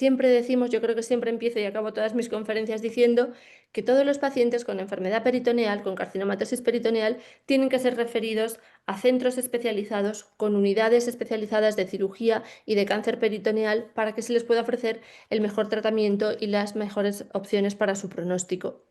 siempre decimos, yo creo que siempre empiezo y acabo todas mis conferencias diciendo que todos los pacientes con enfermedad peritoneal, con carcinomatosis peritoneal, tienen que ser referidos a centros especializados con unidades especializadas de cirugía y de cáncer peritoneal para que se les pueda ofrecer el mejor tratamiento y las mejores opciones para su pronóstico.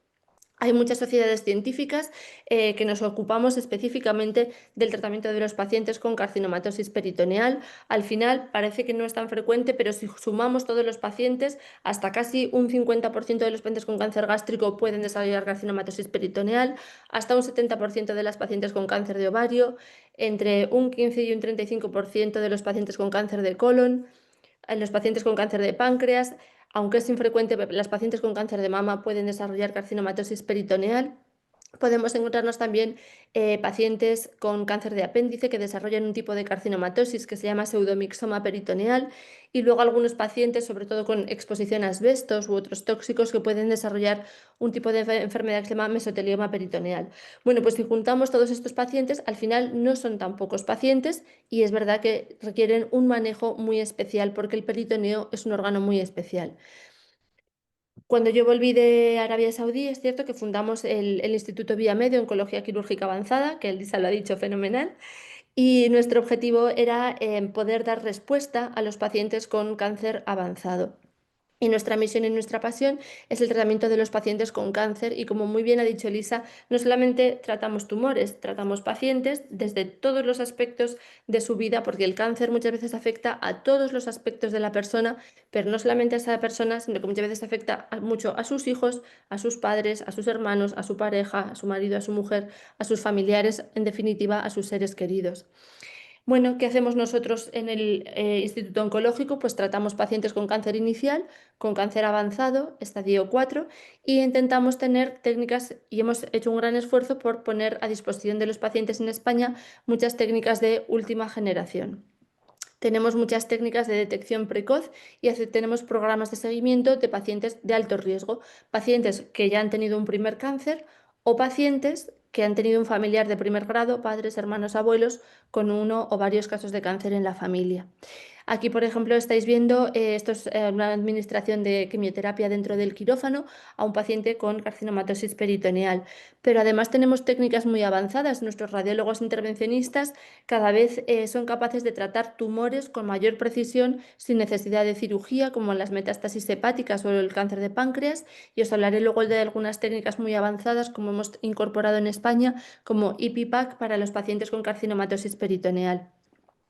Hay muchas sociedades científicas que nos ocupamos específicamente del tratamiento de los pacientes con carcinomatosis peritoneal. Al final parece que no es tan frecuente, pero si sumamos todos los pacientes, hasta casi un 50% de los pacientes con cáncer gástrico pueden desarrollar carcinomatosis peritoneal, hasta un 70% de las pacientes con cáncer de ovario, entre un 15 y un 35% de los pacientes con cáncer de colon, en los pacientes con cáncer de páncreas. Aunque es infrecuente, las pacientes con cáncer de mama pueden desarrollar carcinomatosis peritoneal. Podemos encontrarnos también pacientes con cáncer de apéndice que desarrollan un tipo de carcinomatosis que se llama pseudomixoma peritoneal, y luego algunos pacientes, sobre todo con exposición a asbestos u otros tóxicos, que pueden desarrollar un tipo de enfermedad que se llama mesotelioma peritoneal. Bueno, pues si juntamos todos estos pacientes, al final no son tan pocos pacientes y es verdad que requieren un manejo muy especial porque el peritoneo es un órgano muy especial. Cuando yo volví de Arabia Saudí, es cierto que fundamos el Instituto Viamed de Oncología Quirúrgica Avanzada, que Elisa lo ha dicho fenomenal, y nuestro objetivo era poder dar respuesta a los pacientes con cáncer avanzado. Y nuestra misión y nuestra pasión es el tratamiento de los pacientes con cáncer y, como muy bien ha dicho Elisa, no solamente tratamos tumores, tratamos pacientes desde todos los aspectos de su vida, porque el cáncer muchas veces afecta a todos los aspectos de la persona, pero no solamente a esa persona, sino que muchas veces afecta mucho a sus hijos, a sus padres, a sus hermanos, a su pareja, a su marido, a su mujer, a sus familiares, en definitiva, a sus seres queridos. Bueno, ¿qué hacemos nosotros en el Instituto Oncológico? Pues tratamos pacientes con cáncer inicial, con cáncer avanzado, estadio 4, y intentamos tener técnicas, y hemos hecho un gran esfuerzo por poner a disposición de los pacientes en España muchas técnicas de última generación. Tenemos muchas técnicas de detección precoz y tenemos programas de seguimiento de pacientes de alto riesgo, pacientes que ya han tenido un primer cáncer o pacientes que han tenido un familiar de primer grado, padres, hermanos, abuelos, con uno o varios casos de cáncer en la familia. Aquí, por ejemplo, estáis viendo, esto es una administración de quimioterapia dentro del quirófano a un paciente con carcinomatosis peritoneal. Pero además tenemos técnicas muy avanzadas. Nuestros radiólogos intervencionistas cada vez son capaces de tratar tumores con mayor precisión sin necesidad de cirugía, como las metástasis hepáticas o el cáncer de páncreas. Y os hablaré luego de algunas técnicas muy avanzadas, como hemos incorporado en España, como IPIPAC para los pacientes con carcinomatosis peritoneal.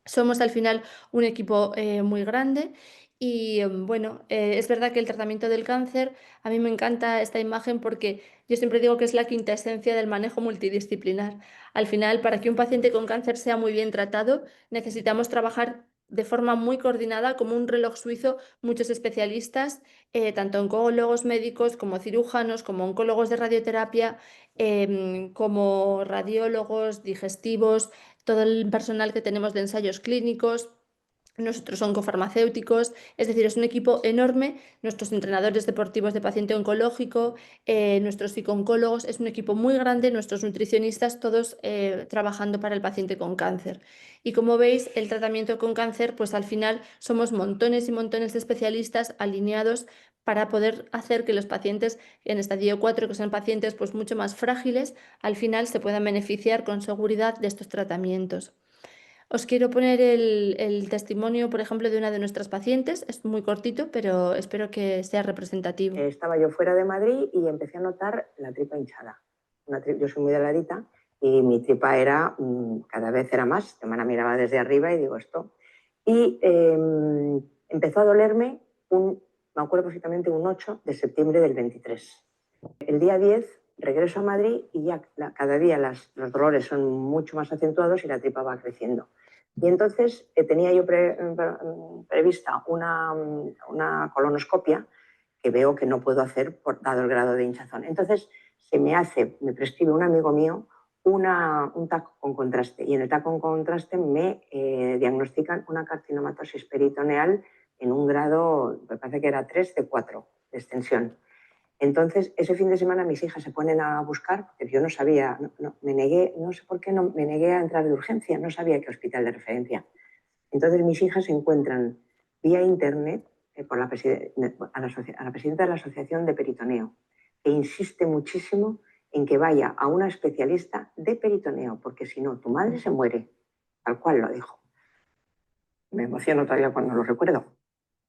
Somos al final un equipo muy grande y bueno, es verdad que el tratamiento del cáncer, a mí me encanta esta imagen porque yo siempre digo que es la quinta esencia del manejo multidisciplinar. Al final, para que un paciente con cáncer sea muy bien tratado, necesitamos trabajar de forma muy coordinada, como un reloj suizo, muchos especialistas, tanto oncólogos médicos como cirujanos, como oncólogos de radioterapia, como radiólogos, digestivos, todo el personal que tenemos de ensayos clínicos, nuestros oncofarmacéuticos, es decir, es un equipo enorme, nuestros entrenadores deportivos de paciente oncológico, nuestros psicooncólogos, es un equipo muy grande, nuestros nutricionistas, todos trabajando para el paciente con cáncer. Y como veis, el tratamiento con cáncer, pues al final somos montones y montones de especialistas alineados para poder hacer que los pacientes en estadio 4, que son pacientes pues mucho más frágiles, al final se puedan beneficiar con seguridad de estos tratamientos. Os quiero poner el testimonio, por ejemplo, de una de nuestras pacientes. Es muy cortito, pero espero que sea representativo. Estaba yo fuera de Madrid y empecé a notar la tripa hinchada. Yo soy muy delgadita y mi tripa era, cada vez era más. De manera miraba desde arriba y digo esto. Y empezó a dolerme, me acuerdo perfectamente, un 8 de septiembre del 23. El día 10 regreso a Madrid y ya cada día los dolores son mucho más acentuados y la tripa va creciendo. Y entonces tenía yo prevista una colonoscopia que veo que no puedo hacer dado el grado de hinchazón. Entonces me prescribe un amigo mío un TAC con contraste y en el TAC con contraste me diagnostican una carcinomatosis peritoneal en un grado, me parece que era 3 de 4 de extensión. Entonces, ese fin de semana mis hijas se ponen a buscar, porque yo no sabía, me negué, no sé por qué, me negué a entrar de urgencia, no sabía qué hospital de referencia. Entonces mis hijas encuentran vía internet por a la presidenta de la Asociación de Peritoneo, que insiste muchísimo en que vaya a una especialista de peritoneo, porque si no, tu madre se muere, tal cual lo dijo. Me emociono todavía cuando lo recuerdo.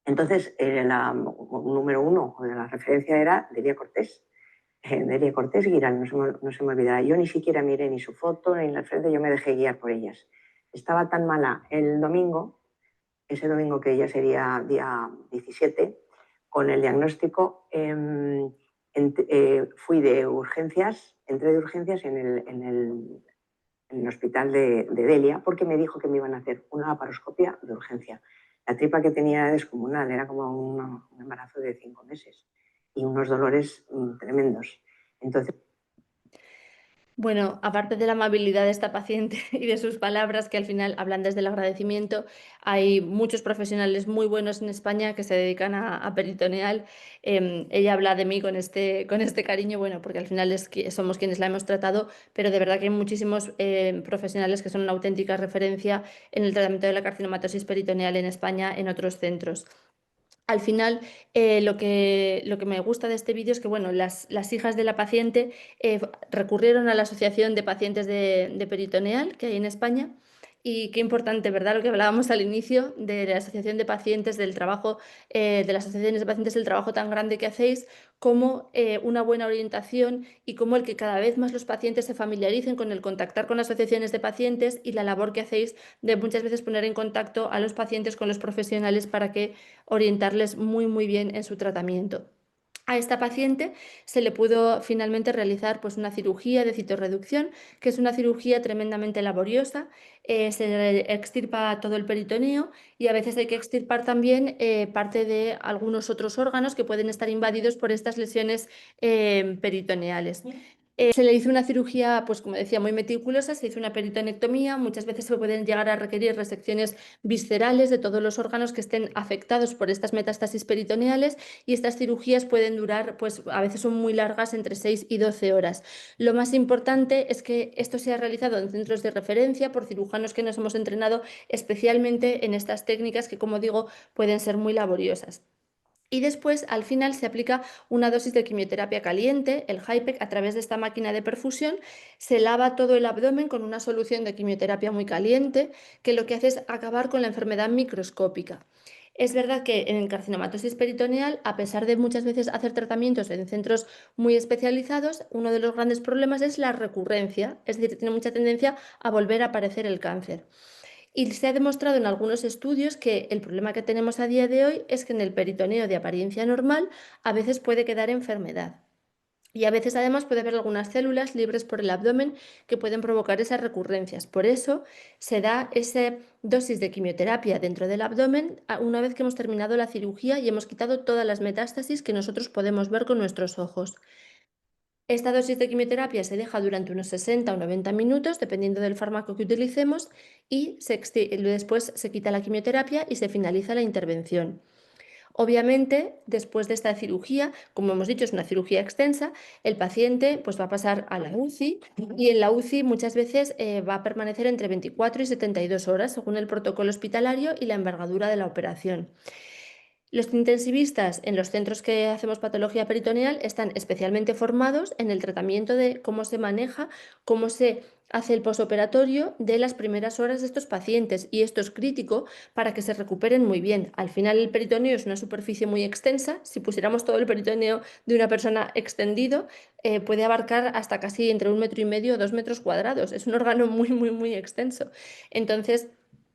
Entonces, la número uno de la referencia era Delia Cortés. Delia Cortés Giral, no se me olvidará. Yo ni siquiera miré ni su foto ni la frente, yo me dejé guiar por ellas. Estaba tan mala el domingo, ese domingo que ya sería día 17, con el diagnóstico, fui de urgencias, entré de urgencias en el hospital de Delia, porque me dijo que me iban a hacer una laparoscopia de urgencia. La tripa que tenía era descomunal, era como un embarazo de 5 meses y unos dolores tremendos. Entonces, Bueno, aparte de la amabilidad de esta paciente y de sus palabras, que al final hablan desde el agradecimiento, hay muchos profesionales muy buenos en España que se dedican a peritoneal. Ella habla de mí con este cariño, bueno, porque al final somos quienes la hemos tratado, pero de verdad que hay muchísimos profesionales que son una auténtica referencia en el tratamiento de la carcinomatosis peritoneal en España, en otros centros. Al final, lo que me gusta de este vídeo es que bueno, las hijas de la paciente recurrieron a la Asociación de Pacientes de Peritoneal que hay en España. Y qué importante, ¿verdad? Lo que hablábamos al inicio de la Asociación de Pacientes, del trabajo, de las asociaciones de pacientes, del trabajo tan grande que hacéis, como una buena orientación y como el que cada vez más los pacientes se familiaricen con el contactar con asociaciones de pacientes y la labor que hacéis de muchas veces poner en contacto a los pacientes con los profesionales para que orientarles muy, muy bien en su tratamiento. A esta paciente se le pudo finalmente realizar pues, una cirugía de citorreducción, que es una cirugía tremendamente laboriosa. Se le extirpa todo el peritoneo y a veces hay que extirpar también parte de algunos otros órganos que pueden estar invadidos por estas lesiones peritoneales. Se le hizo una cirugía, pues como decía, muy meticulosa, se hizo una peritonectomía, muchas veces se pueden llegar a requerir resecciones viscerales de todos los órganos que estén afectados por estas metástasis peritoneales y estas cirugías pueden durar, pues a veces son muy largas, entre 6 y 12 horas. Lo más importante es que esto sea realizado en centros de referencia por cirujanos que nos hemos entrenado especialmente en estas técnicas que, como digo, pueden ser muy laboriosas. Y después, al final, se aplica una dosis de quimioterapia caliente, el HIPEC, a través de esta máquina de perfusión. Se lava todo el abdomen con una solución de quimioterapia muy caliente, que lo que hace es acabar con la enfermedad microscópica. Es verdad que en carcinomatosis peritoneal, a pesar de muchas veces hacer tratamientos en centros muy especializados, uno de los grandes problemas es la recurrencia, es decir, tiene mucha tendencia a volver a aparecer el cáncer. Y se ha demostrado en algunos estudios que el problema que tenemos a día de hoy es que en el peritoneo de apariencia normal a veces puede quedar enfermedad. Y a veces además puede haber algunas células libres por el abdomen que pueden provocar esas recurrencias. Por eso se da esa dosis de quimioterapia dentro del abdomen una vez que hemos terminado la cirugía y hemos quitado todas las metástasis que nosotros podemos ver con nuestros ojos. Esta dosis de quimioterapia se deja durante unos 60 o 90 minutos, dependiendo del fármaco que utilicemos, y después se quita la quimioterapia y se finaliza la intervención. Obviamente, después de esta cirugía, como hemos dicho, es una cirugía extensa, el paciente pues, va a pasar a la UCI y en la UCI muchas veces va a permanecer entre 24 y 72 horas, según el protocolo hospitalario y la envergadura de la operación. Los intensivistas en los centros que hacemos patología peritoneal están especialmente formados en el tratamiento de cómo se maneja, cómo se hace el posoperatorio de las primeras horas de estos pacientes y esto es crítico para que se recuperen muy bien. Al final el peritoneo es una superficie muy extensa, si pusiéramos todo el peritoneo de una persona extendido puede abarcar hasta casi entre 1,5 metros o 2 metros cuadrados, es un órgano muy muy muy extenso. Entonces,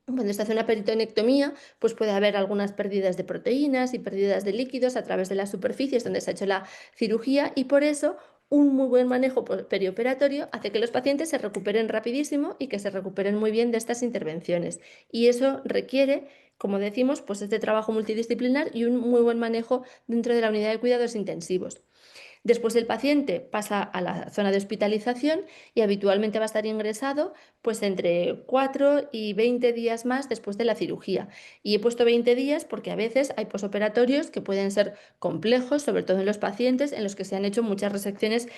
cuando se hace una peritonectomía, pues puede haber algunas pérdidas de proteínas y pérdidas de líquidos a través de las superficies donde se ha hecho la cirugía y por eso un muy buen manejo perioperatorio hace que los pacientes se recuperen rapidísimo y que se recuperen muy bien de estas intervenciones. Y eso requiere, como decimos, pues este trabajo multidisciplinar y un muy buen manejo dentro de la unidad de cuidados intensivos. Después el paciente pasa a la zona de hospitalización y habitualmente va a estar ingresado pues entre 4 y 20 días más después de la cirugía. Y he puesto 20 días porque a veces hay posoperatorios que pueden ser complejos, sobre todo en los pacientes en los que se han hecho muchas resecciones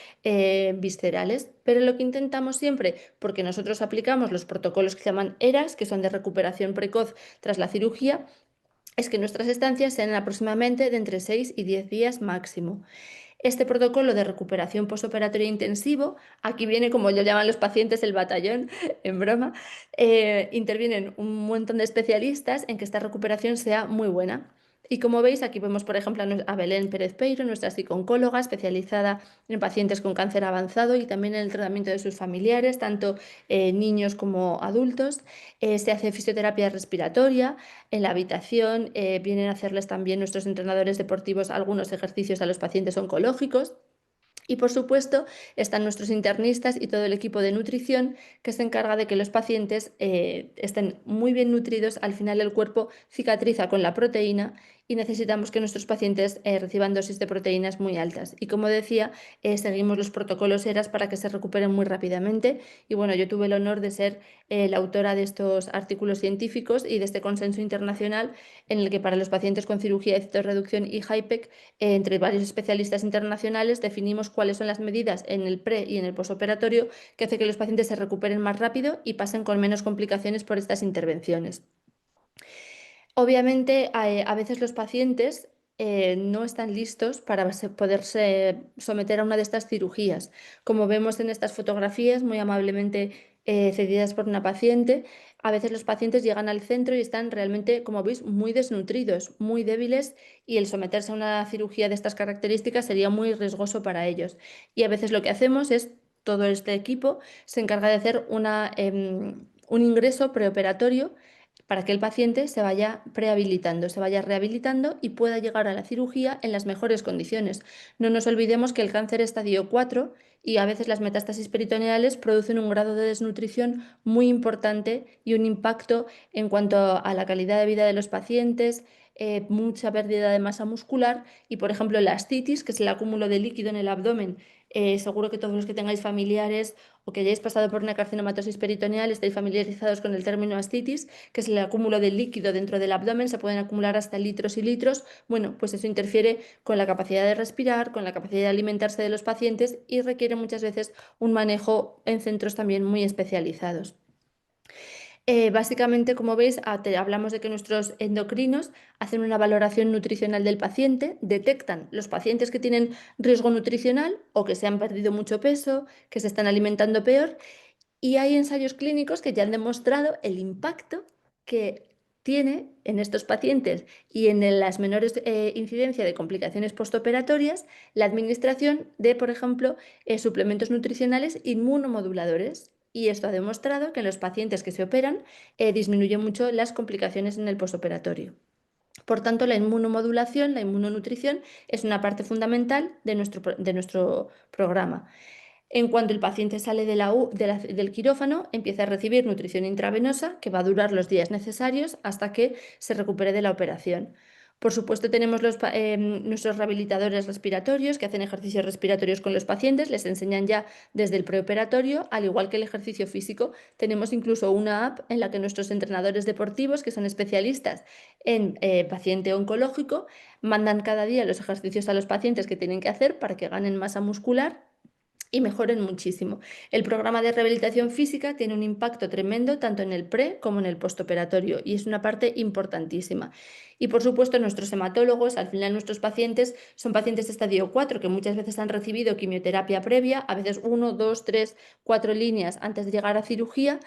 viscerales. Pero lo que intentamos siempre, porque nosotros aplicamos los protocolos que se llaman ERAS, que son de recuperación precoz tras la cirugía, es que nuestras estancias sean aproximadamente de entre 6 y 10 días máximo. Este protocolo de recuperación postoperatoria intensivo, aquí viene como lo llaman los pacientes el batallón, en broma, intervienen un montón de especialistas en que esta recuperación sea muy buena. Y como veis, aquí vemos, por ejemplo, a Belén Pérez Peiro, nuestra psicooncóloga especializada en pacientes con cáncer avanzado y también en el tratamiento de sus familiares, tanto niños como adultos. Se hace fisioterapia respiratoria en la habitación, vienen a hacerles también nuestros entrenadores deportivos algunos ejercicios a los pacientes oncológicos. Y por supuesto están nuestros internistas y todo el equipo de nutrición que se encarga de que los pacientes estén muy bien nutridos. Al final el cuerpo cicatriza con la proteína y necesitamos que nuestros pacientes reciban dosis de proteínas muy altas. Y como decía, seguimos los protocolos ERAS para que se recuperen muy rápidamente. Y bueno, yo tuve el honor de ser la autora de estos artículos científicos y de este consenso internacional en el que para los pacientes con cirugía de citorreducción y HIPEC entre varios especialistas internacionales definimos cuáles son las medidas en el pre y en el posoperatorio que hace que los pacientes se recuperen más rápido y pasen con menos complicaciones por estas intervenciones. Obviamente, a veces los pacientes no están listos para poderse someter a una de estas cirugías. Como vemos en estas fotografías, muy amablemente cedidas por una paciente, a veces los pacientes llegan al centro y están realmente, como veis, muy desnutridos, muy débiles y el someterse a una cirugía de estas características sería muy riesgoso para ellos. Y a veces lo que hacemos es, todo este equipo se encarga de hacer un ingreso preoperatorio para que el paciente se vaya prehabilitando, se vaya rehabilitando y pueda llegar a la cirugía en las mejores condiciones. No nos olvidemos que el cáncer estadio 4 y a veces las metástasis peritoneales producen un grado de desnutrición muy importante y un impacto en cuanto a la calidad de vida de los pacientes, mucha pérdida de masa muscular y, por ejemplo, la ascitis, que es el acúmulo de líquido en el abdomen. Seguro que todos los que tengáis familiares o que hayáis pasado por una carcinomatosis peritoneal estáis familiarizados con el término ascitis, que es el acúmulo de líquido dentro del abdomen, se pueden acumular hasta litros y litros. Bueno, pues eso interfiere con la capacidad de respirar, con la capacidad de alimentarse de los pacientes y requiere muchas veces un manejo en centros también muy especializados. Básicamente, como veis, hablamos de que nuestros endocrinos hacen una valoración nutricional del paciente, detectan los pacientes que tienen riesgo nutricional o que se han perdido mucho peso, que se están alimentando peor, y hay ensayos clínicos que ya han demostrado el impacto que tiene en estos pacientes y en las menores incidencia de complicaciones postoperatorias la administración de, por ejemplo, suplementos nutricionales inmunomoduladores. Y esto ha demostrado que en los pacientes que se operan disminuye mucho las complicaciones en el postoperatorio. Por tanto, la inmunomodulación, la inmunonutrición es una parte fundamental de nuestro programa. En cuanto el paciente sale del quirófano, empieza a recibir nutrición intravenosa que va a durar los días necesarios hasta que se recupere de la operación. Por supuesto, tenemos nuestros rehabilitadores respiratorios que hacen ejercicios respiratorios con los pacientes, les enseñan ya desde el preoperatorio, al igual que el ejercicio físico. Tenemos incluso una app en la que nuestros entrenadores deportivos, que son especialistas en paciente oncológico, mandan cada día los ejercicios a los pacientes que tienen que hacer para que ganen masa muscular y mejoren muchísimo. El programa de rehabilitación física tiene un impacto tremendo tanto en el pre como en el postoperatorio y es una parte importantísima. Y por supuesto nuestros hematólogos, al final nuestros pacientes son pacientes de estadio 4 que muchas veces han recibido quimioterapia previa, a veces 1, 2, 3, 4 líneas antes de llegar a cirugía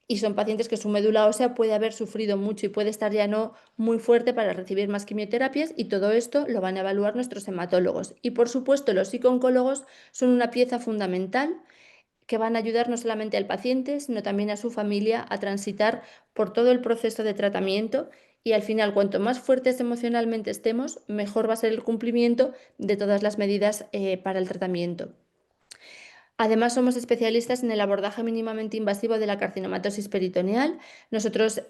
y son pacientes que su médula ósea puede haber sufrido mucho y puede estar ya no muy fuerte para recibir más quimioterapias y todo esto lo van a evaluar nuestros hematólogos. Y por supuesto los psicooncólogos son una pieza fundamental que van a ayudar no solamente al paciente, sino también a su familia a transitar por todo el proceso de tratamiento y al final cuanto más fuertes emocionalmente estemos, mejor va a ser el cumplimiento de todas las medidas para el tratamiento. Además, somos especialistas en el abordaje mínimamente invasivo de la carcinomatosis peritoneal. Nosotros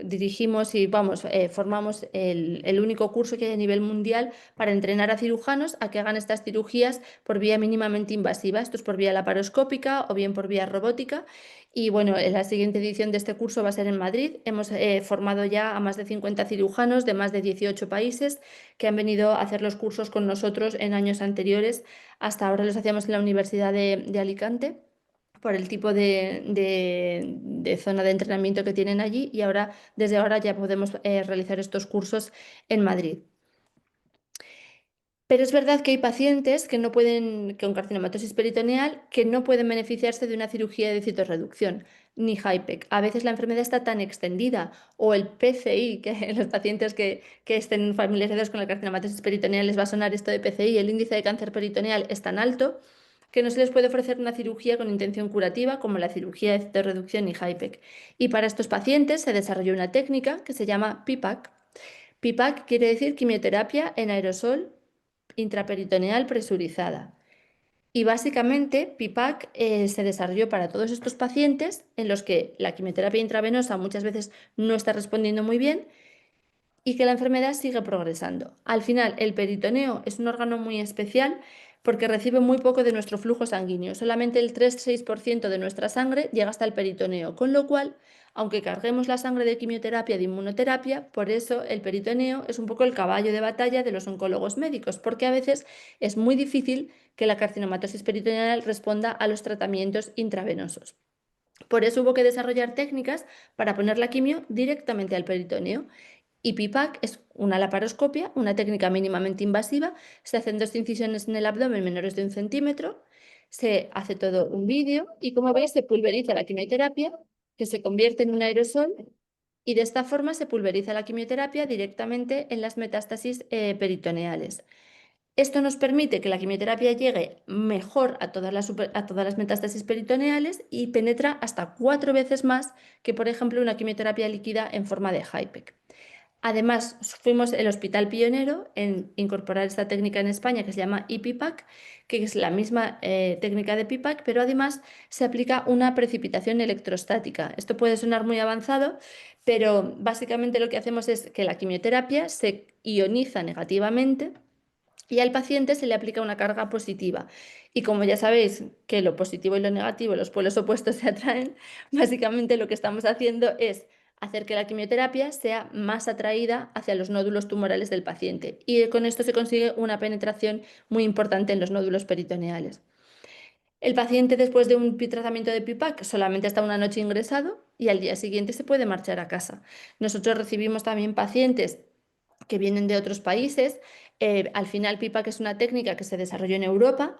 dirigimos y formamos el único curso que hay a nivel mundial para entrenar a cirujanos a que hagan estas cirugías por vía mínimamente invasiva. Esto es por vía laparoscópica o bien por vía robótica. Y bueno, en la siguiente edición de este curso va a ser en Madrid. Hemos formado ya a más de 50 cirujanos de más de 18 países que han venido a hacer los cursos con nosotros en años anteriores. Hasta ahora los hacíamos en la Universidad de Alicante, por el tipo de zona de entrenamiento que tienen allí y ahora, desde ahora ya podemos realizar estos cursos en Madrid. Pero es verdad que hay pacientes que no pueden, con carcinomatosis peritoneal, que no pueden beneficiarse de una cirugía de citorreducción ni HIPEC. A veces la enfermedad está tan extendida o el PCI, que los pacientes que estén familiarizados con la carcinomatosis peritoneal les va a sonar esto de PCI, el índice de cáncer peritoneal es tan alto que no se les puede ofrecer una cirugía con intención curativa como la cirugía de citorreducción ni HIPEC. Y para estos pacientes se desarrolló una técnica que se llama PIPAC. PIPAC quiere decir quimioterapia en aerosol intraperitoneal presurizada. Y básicamente, PIPAC se desarrolló para todos estos pacientes en los que la quimioterapia intravenosa muchas veces no está respondiendo muy bien y que la enfermedad sigue progresando. Al final, el peritoneo es un órgano muy especial porque recibe muy poco de nuestro flujo sanguíneo. Solamente el 3-6% de nuestra sangre llega hasta el peritoneo, con lo cual, aunque carguemos la sangre de quimioterapia, de inmunoterapia, por eso el peritoneo es un poco el caballo de batalla de los oncólogos médicos, porque a veces es muy difícil que la carcinomatosis peritoneal responda a los tratamientos intravenosos. Por eso hubo que desarrollar técnicas para poner la quimio directamente al peritoneo. Y PIPAC es una laparoscopia, una técnica mínimamente invasiva. Se hacen 2 incisiones en el abdomen menores de 1 centímetro. Se hace todo un vídeo y, como veis, se pulveriza la quimioterapia, que se convierte en un aerosol. Y de esta forma se pulveriza la quimioterapia directamente en las metástasis peritoneales. Esto nos permite que la quimioterapia llegue mejor a a todas las metástasis peritoneales y penetra hasta 4 veces más que, por ejemplo, una quimioterapia líquida en forma de HIPEC. Además, fuimos el hospital pionero en incorporar esta técnica en España que se llama IPIPAC, que es la misma técnica de PIPAC, pero además se aplica una precipitación electrostática. Esto puede sonar muy avanzado, pero básicamente lo que hacemos es que la quimioterapia se ioniza negativamente y al paciente se le aplica una carga positiva. Y como ya sabéis que lo positivo y lo negativo, los polos opuestos se atraen, básicamente lo que estamos haciendo es hacer que la quimioterapia sea más atraída hacia los nódulos tumorales del paciente. Y con esto se consigue una penetración muy importante en los nódulos peritoneales. El paciente, después de un tratamiento de PIPAC, solamente está una noche ingresado y al día siguiente se puede marchar a casa. Nosotros recibimos también pacientes que vienen de otros países. Al final, PIPAC es una técnica que se desarrolló en Europa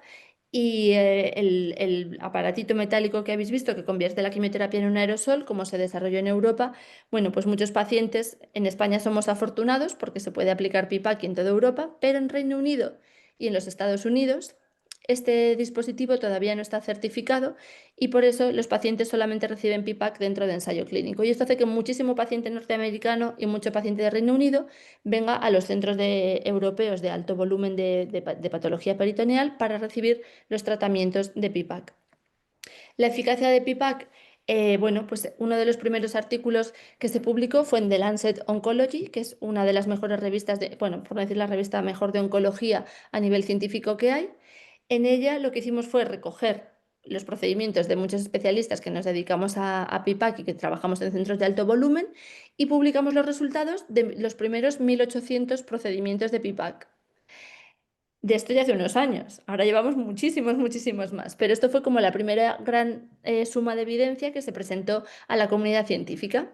y el aparatito metálico que habéis visto que convierte la quimioterapia en un aerosol, como se desarrolló en Europa, bueno, pues muchos pacientes en España somos afortunados porque se puede aplicar PIPAC en toda Europa, pero en Reino Unido y en los Estados Unidos este dispositivo todavía no está certificado y por eso los pacientes solamente reciben PIPAC dentro de ensayo clínico. Y esto hace que muchísimo paciente norteamericano y mucho paciente de Reino Unido venga a los centros europeos de alto volumen de patología peritoneal para recibir los tratamientos de PIPAC. La eficacia de PIPAC, bueno, pues uno de los primeros artículos que se publicó fue en The Lancet Oncology, que es una de las mejores revistas bueno, por no decir la revista mejor de oncología a nivel científico que hay. En ella lo que hicimos fue recoger los procedimientos de muchos especialistas que nos dedicamos a PIPAC y que trabajamos en centros de alto volumen y publicamos los resultados de los primeros 1.800 procedimientos de PIPAC. De esto ya hace unos años. Ahora llevamos muchísimos, muchísimos más. Pero esto fue como la primera gran suma de evidencia que se presentó a la comunidad científica.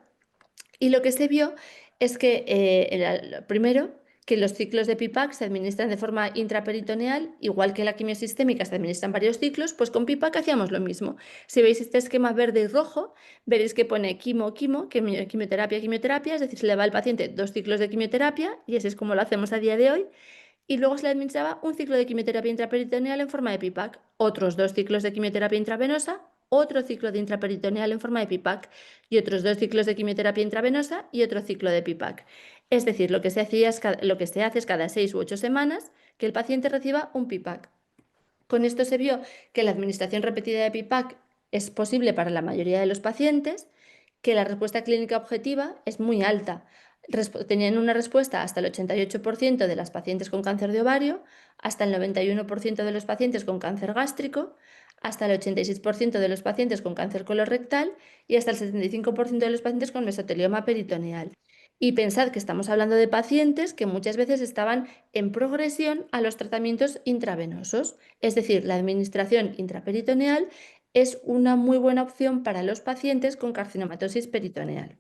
Y lo que se vio es que, primero, que los ciclos de PIPAC se administran de forma intraperitoneal, igual que la quimiosistémica se administran varios ciclos, pues con PIPAC hacíamos lo mismo. Si veis este esquema verde y rojo, veréis que pone quimioterapia, quimioterapia, es decir, se le va al paciente 2 ciclos de quimioterapia, y así es como lo hacemos a día de hoy, y luego se le administraba un ciclo de quimioterapia intraperitoneal en forma de PIPAC, otros 2 ciclos de quimioterapia intravenosa, otro ciclo de intraperitoneal en forma de PIPAC y otros 2 ciclos de quimioterapia intravenosa y otro ciclo de PIPAC. Es decir, lo que se hace es cada 6 u 8 semanas que el paciente reciba un PIPAC. Con esto se vio que la administración repetida de PIPAC es posible para la mayoría de los pacientes, que la respuesta clínica objetiva es muy alta. Tenían una respuesta hasta el 88% de las pacientes con cáncer de ovario, hasta el 91% de los pacientes con cáncer gástrico, hasta el 86% de los pacientes con cáncer colorectal y hasta el 75% de los pacientes con mesotelioma peritoneal. Y pensad que estamos hablando de pacientes que muchas veces estaban en progresión a los tratamientos intravenosos, es decir, la administración intraperitoneal es una muy buena opción para los pacientes con carcinomatosis peritoneal.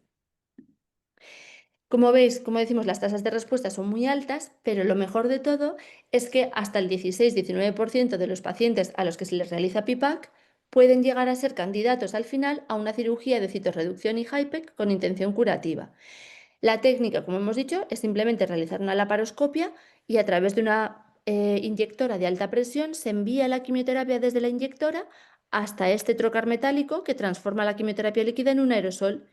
Como veis, como decimos, las tasas de respuesta son muy altas, pero lo mejor de todo es que hasta el 16-19% de los pacientes a los que se les realiza PIPAC pueden llegar a ser candidatos al final a una cirugía de citorreducción y HIPEC con intención curativa. La técnica, como hemos dicho, es simplemente realizar una laparoscopia y a través de una inyectora de alta presión se envía la quimioterapia desde la inyectora hasta este trocar metálico que transforma la quimioterapia líquida en un aerosol.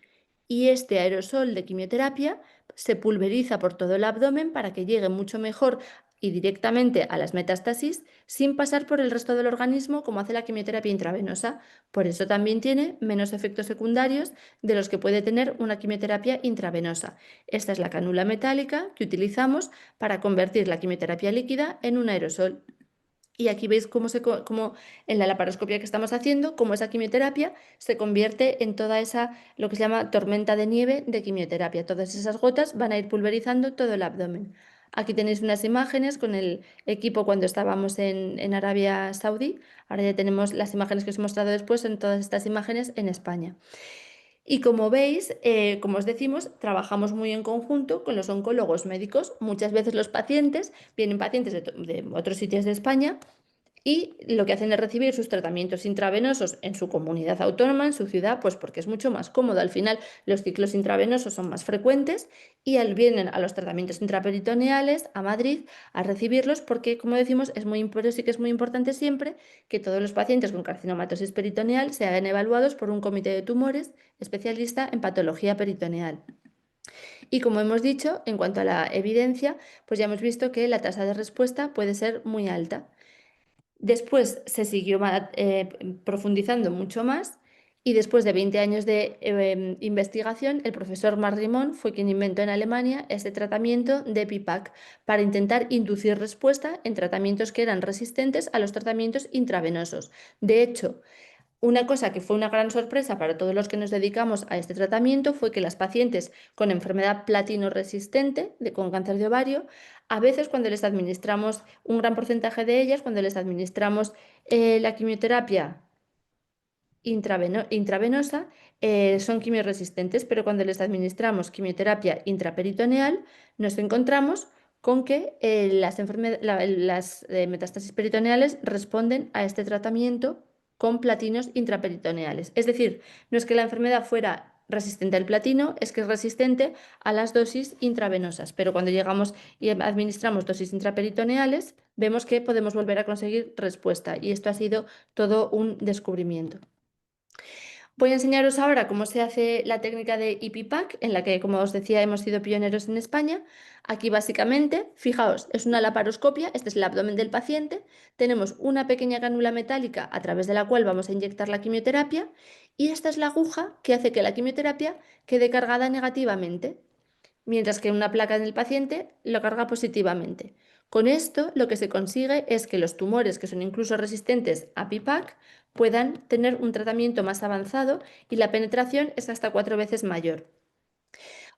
Y este aerosol de quimioterapia se pulveriza por todo el abdomen para que llegue mucho mejor y directamente a las metástasis sin pasar por el resto del organismo como hace la quimioterapia intravenosa. Por eso también tiene menos efectos secundarios de los que puede tener una quimioterapia intravenosa. Esta es la cánula metálica que utilizamos para convertir la quimioterapia líquida en un aerosol. Y aquí veis cómo en la laparoscopia que estamos haciendo, cómo esa quimioterapia se convierte en toda esa, lo que se llama tormenta de nieve de quimioterapia. Todas esas gotas van a ir pulverizando todo el abdomen. Aquí tenéis unas imágenes con el equipo cuando estábamos en Arabia Saudí. Ahora ya tenemos las imágenes que os he mostrado después en todas estas imágenes en España. Y como veis, como os decimos, trabajamos muy en conjunto con los oncólogos médicos. Muchas veces los pacientes, vienen pacientes de otros sitios de España y lo que hacen es recibir sus tratamientos intravenosos en su comunidad autónoma, en su ciudad, pues porque es mucho más cómodo. Al final, los ciclos intravenosos son más frecuentes y vienen a los tratamientos intraperitoneales a Madrid a recibirlos porque, como decimos, pero sí que es muy importante siempre que todos los pacientes con carcinomatosis peritoneal sean evaluados por un comité de tumores especialista en patología peritoneal. Y como hemos dicho, en cuanto a la evidencia, pues ya hemos visto que la tasa de respuesta puede ser muy alta. Después se siguió profundizando mucho más y después de 20 años de investigación, el profesor Marc Rimond fue quien inventó en Alemania este tratamiento de PIPAC para intentar inducir respuesta en tratamientos que eran resistentes a los tratamientos intravenosos. De hecho, una cosa que fue una gran sorpresa para todos los que nos dedicamos a este tratamiento fue que las pacientes con enfermedad platino resistente, con cáncer de ovario, a veces cuando les administramos, un gran porcentaje de ellas, cuando les administramos la quimioterapia intravenosa, son quimioresistentes, pero cuando les administramos quimioterapia intraperitoneal, nos encontramos con que las metástasis peritoneales responden a este tratamiento con platinos intraperitoneales. Es decir, no es que la enfermedad fuera resistente al platino, es que es resistente a las dosis intravenosas, pero cuando llegamos y administramos dosis intraperitoneales, vemos que podemos volver a conseguir respuesta y esto ha sido todo un descubrimiento. Voy a enseñaros ahora cómo se hace la técnica de IPIPAC, en la que, como os decía, hemos sido pioneros en España. Aquí básicamente, fijaos, es una laparoscopia, este es el abdomen del paciente, tenemos una pequeña cánula metálica a través de la cual vamos a inyectar la quimioterapia y esta es la aguja que hace que la quimioterapia quede cargada negativamente, mientras que una placa en el paciente lo carga positivamente. Con esto lo que se consigue es que los tumores que son incluso resistentes a PIPAC puedan tener un tratamiento más avanzado y la penetración es hasta 4 veces mayor.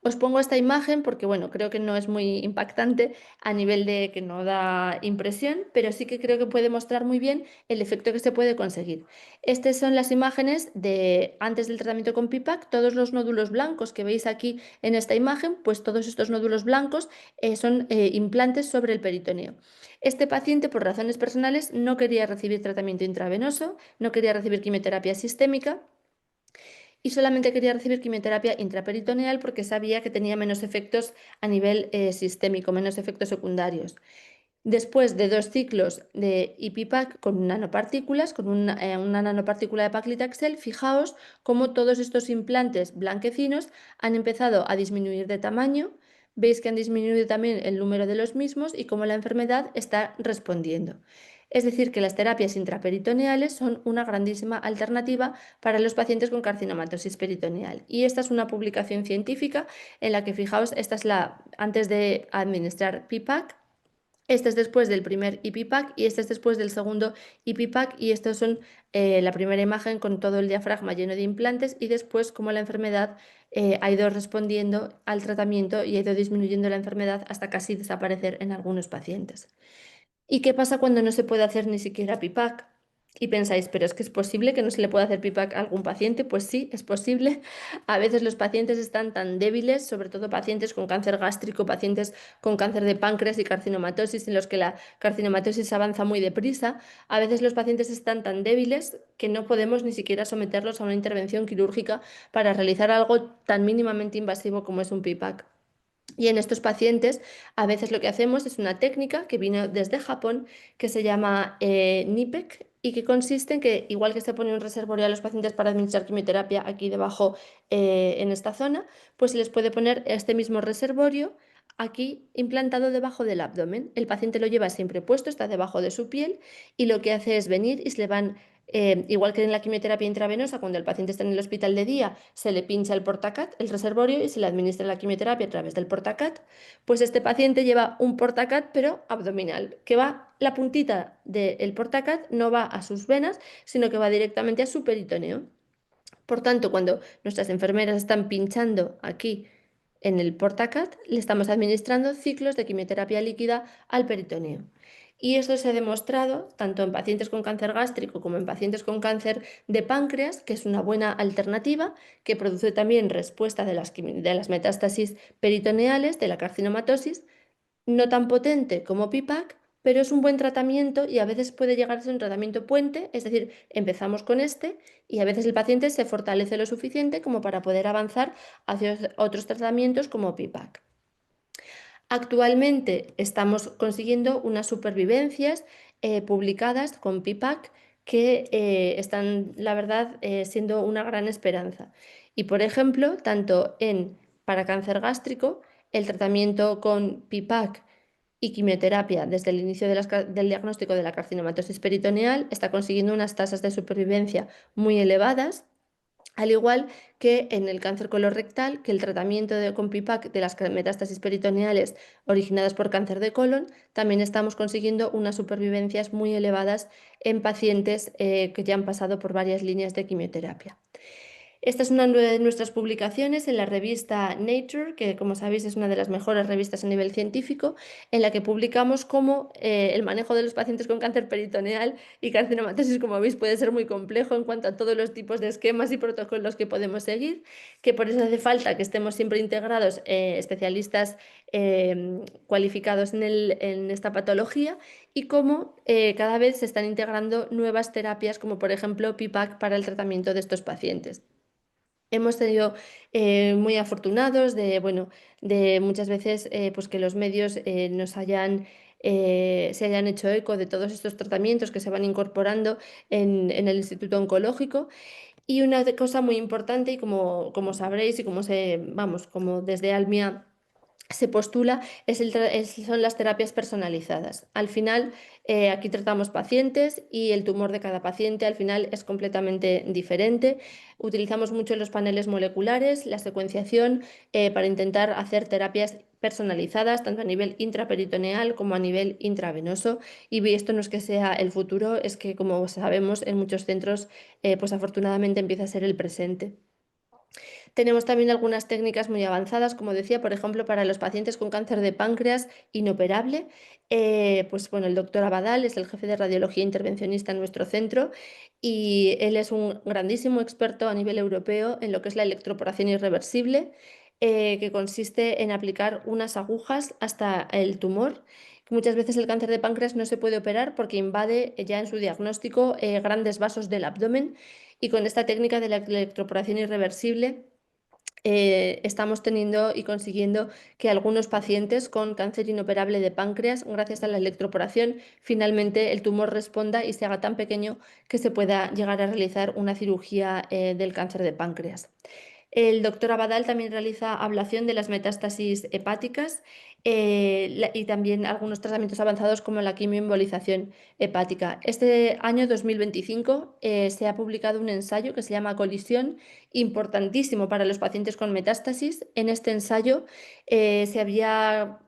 Os pongo esta imagen porque, bueno, creo que no es muy impactante a nivel de que no da impresión, pero sí que creo que puede mostrar muy bien el efecto que se puede conseguir. Estas son las imágenes de antes del tratamiento con PIPAC. Todos los nódulos blancos que veis aquí en esta imagen, pues todos estos nódulos blancos son implantes sobre el peritoneo. Este paciente, por razones personales, no quería recibir tratamiento intravenoso, no quería recibir quimioterapia sistémica y solamente quería recibir quimioterapia intraperitoneal porque sabía que tenía menos efectos a nivel sistémico, menos efectos secundarios. Después de 2 ciclos de IPIPAC con nanopartículas, con una nanopartícula de paclitaxel, fijaos cómo todos estos implantes blanquecinos han empezado a disminuir de tamaño. Veis que han disminuido también el número de los mismos y cómo la enfermedad está respondiendo. Es decir, que las terapias intraperitoneales son una grandísima alternativa para los pacientes con carcinomatosis peritoneal. Y esta es una publicación científica en la que, fijaos, esta es antes de administrar PIPAC. Este es después del primer IPIPAC y este es después del segundo IPIPAC y estos son la primera imagen con todo el diafragma lleno de implantes y después cómo la enfermedad ha ido respondiendo al tratamiento y ha ido disminuyendo la enfermedad hasta casi desaparecer en algunos pacientes. ¿Y qué pasa cuando no se puede hacer ni siquiera PIPAC? Y pensáis, pero es que es posible que no se le pueda hacer pipac a algún paciente. Pues sí, es posible. A veces los pacientes están tan débiles, sobre todo pacientes con cáncer gástrico, pacientes con cáncer de páncreas y carcinomatosis, en los que la carcinomatosis avanza muy deprisa. A veces los pacientes están tan débiles que no podemos ni siquiera someterlos a una intervención quirúrgica para realizar algo tan mínimamente invasivo como es un pipac. Y en estos pacientes, a veces lo que hacemos es una técnica que vino desde Japón, que se llama NIPEC, y que consiste en que, igual que se pone un reservorio a los pacientes para administrar quimioterapia aquí debajo, en esta zona, pues se les puede poner este mismo reservorio aquí implantado debajo del abdomen. El paciente lo lleva siempre puesto, está debajo de su piel, y lo que hace es venir y se le van, igual que en la quimioterapia intravenosa, cuando el paciente está en el hospital de día, se le pincha el portacat, el reservorio, y se le administra la quimioterapia a través del portacat. Pues este paciente lleva un portacat, pero abdominal, que va, la puntita del portacat no va a sus venas, sino que va directamente a su peritoneo. Por tanto, cuando nuestras enfermeras están pinchando aquí en el portacat, le estamos administrando ciclos de quimioterapia líquida al peritoneo. Y esto se ha demostrado tanto en pacientes con cáncer gástrico como en pacientes con cáncer de páncreas, que es una buena alternativa, que produce también respuesta de las metástasis peritoneales, de la carcinomatosis, no tan potente como PIPAC, pero es un buen tratamiento y a veces puede llegar a ser un tratamiento puente, es decir, empezamos con este y a veces el paciente se fortalece lo suficiente como para poder avanzar hacia otros tratamientos como PIPAC. Actualmente estamos consiguiendo unas supervivencias publicadas con PIPAC que están, la verdad, siendo una gran esperanza. Y, por ejemplo, tanto para cáncer gástrico, el tratamiento con PIPAC y quimioterapia desde el inicio del diagnóstico de la carcinomatosis peritoneal está consiguiendo unas tasas de supervivencia muy elevadas, al igual que en el cáncer colorectal, que el tratamiento con PIPAC de las metástasis peritoneales originadas por cáncer de colon, también estamos consiguiendo unas supervivencias muy elevadas en pacientes que ya han pasado por varias líneas de quimioterapia. Esta es una de nuestras publicaciones en la revista Nature, que como sabéis es una de las mejores revistas a nivel científico, en la que publicamos cómo el manejo de los pacientes con cáncer peritoneal y carcinomatosis, como veis, puede ser muy complejo en cuanto a todos los tipos de esquemas y protocolos que podemos seguir, que por eso hace falta que estemos siempre integrados especialistas cualificados en esta patología, y cómo cada vez se están integrando nuevas terapias, como por ejemplo PIPAC para el tratamiento de estos pacientes. Hemos sido muy afortunados de, bueno, de muchas veces pues que los medios se hayan hecho eco de todos estos tratamientos que se van incorporando en el Instituto Oncológico. Y una cosa muy importante, y como sabréis y como desde Almia se postula, son las terapias personalizadas. Al final, aquí tratamos pacientes y el tumor de cada paciente al final es completamente diferente. Utilizamos mucho los paneles moleculares, la secuenciación, para intentar hacer terapias personalizadas, tanto a nivel intraperitoneal como a nivel intravenoso. Y esto no es que sea el futuro, es que, como sabemos, en muchos centros, pues afortunadamente empieza a ser el presente. Tenemos también algunas técnicas muy avanzadas, como decía, por ejemplo, para los pacientes con cáncer de páncreas inoperable. Pues bueno, el doctor Abadal es el jefe de radiología intervencionista en nuestro centro, y él es un grandísimo experto a nivel europeo en lo que es la electroporación irreversible, que consiste en aplicar unas agujas hasta el tumor. Muchas veces el cáncer de páncreas no se puede operar porque invade ya en su diagnóstico grandes vasos del abdomen, y con esta técnica de la electroporación irreversible estamos teniendo y consiguiendo que algunos pacientes con cáncer inoperable de páncreas, gracias a la electroporación, finalmente el tumor responda y se haga tan pequeño que se pueda llegar a realizar una cirugía del cáncer de páncreas. El doctor Abadal también realiza ablación de las metástasis hepáticas, y también algunos tratamientos avanzados como la quimioembolización hepática. Este año 2025 se ha publicado un ensayo que se llama Colisión, importantísimo para los pacientes con metástasis. En este ensayo se había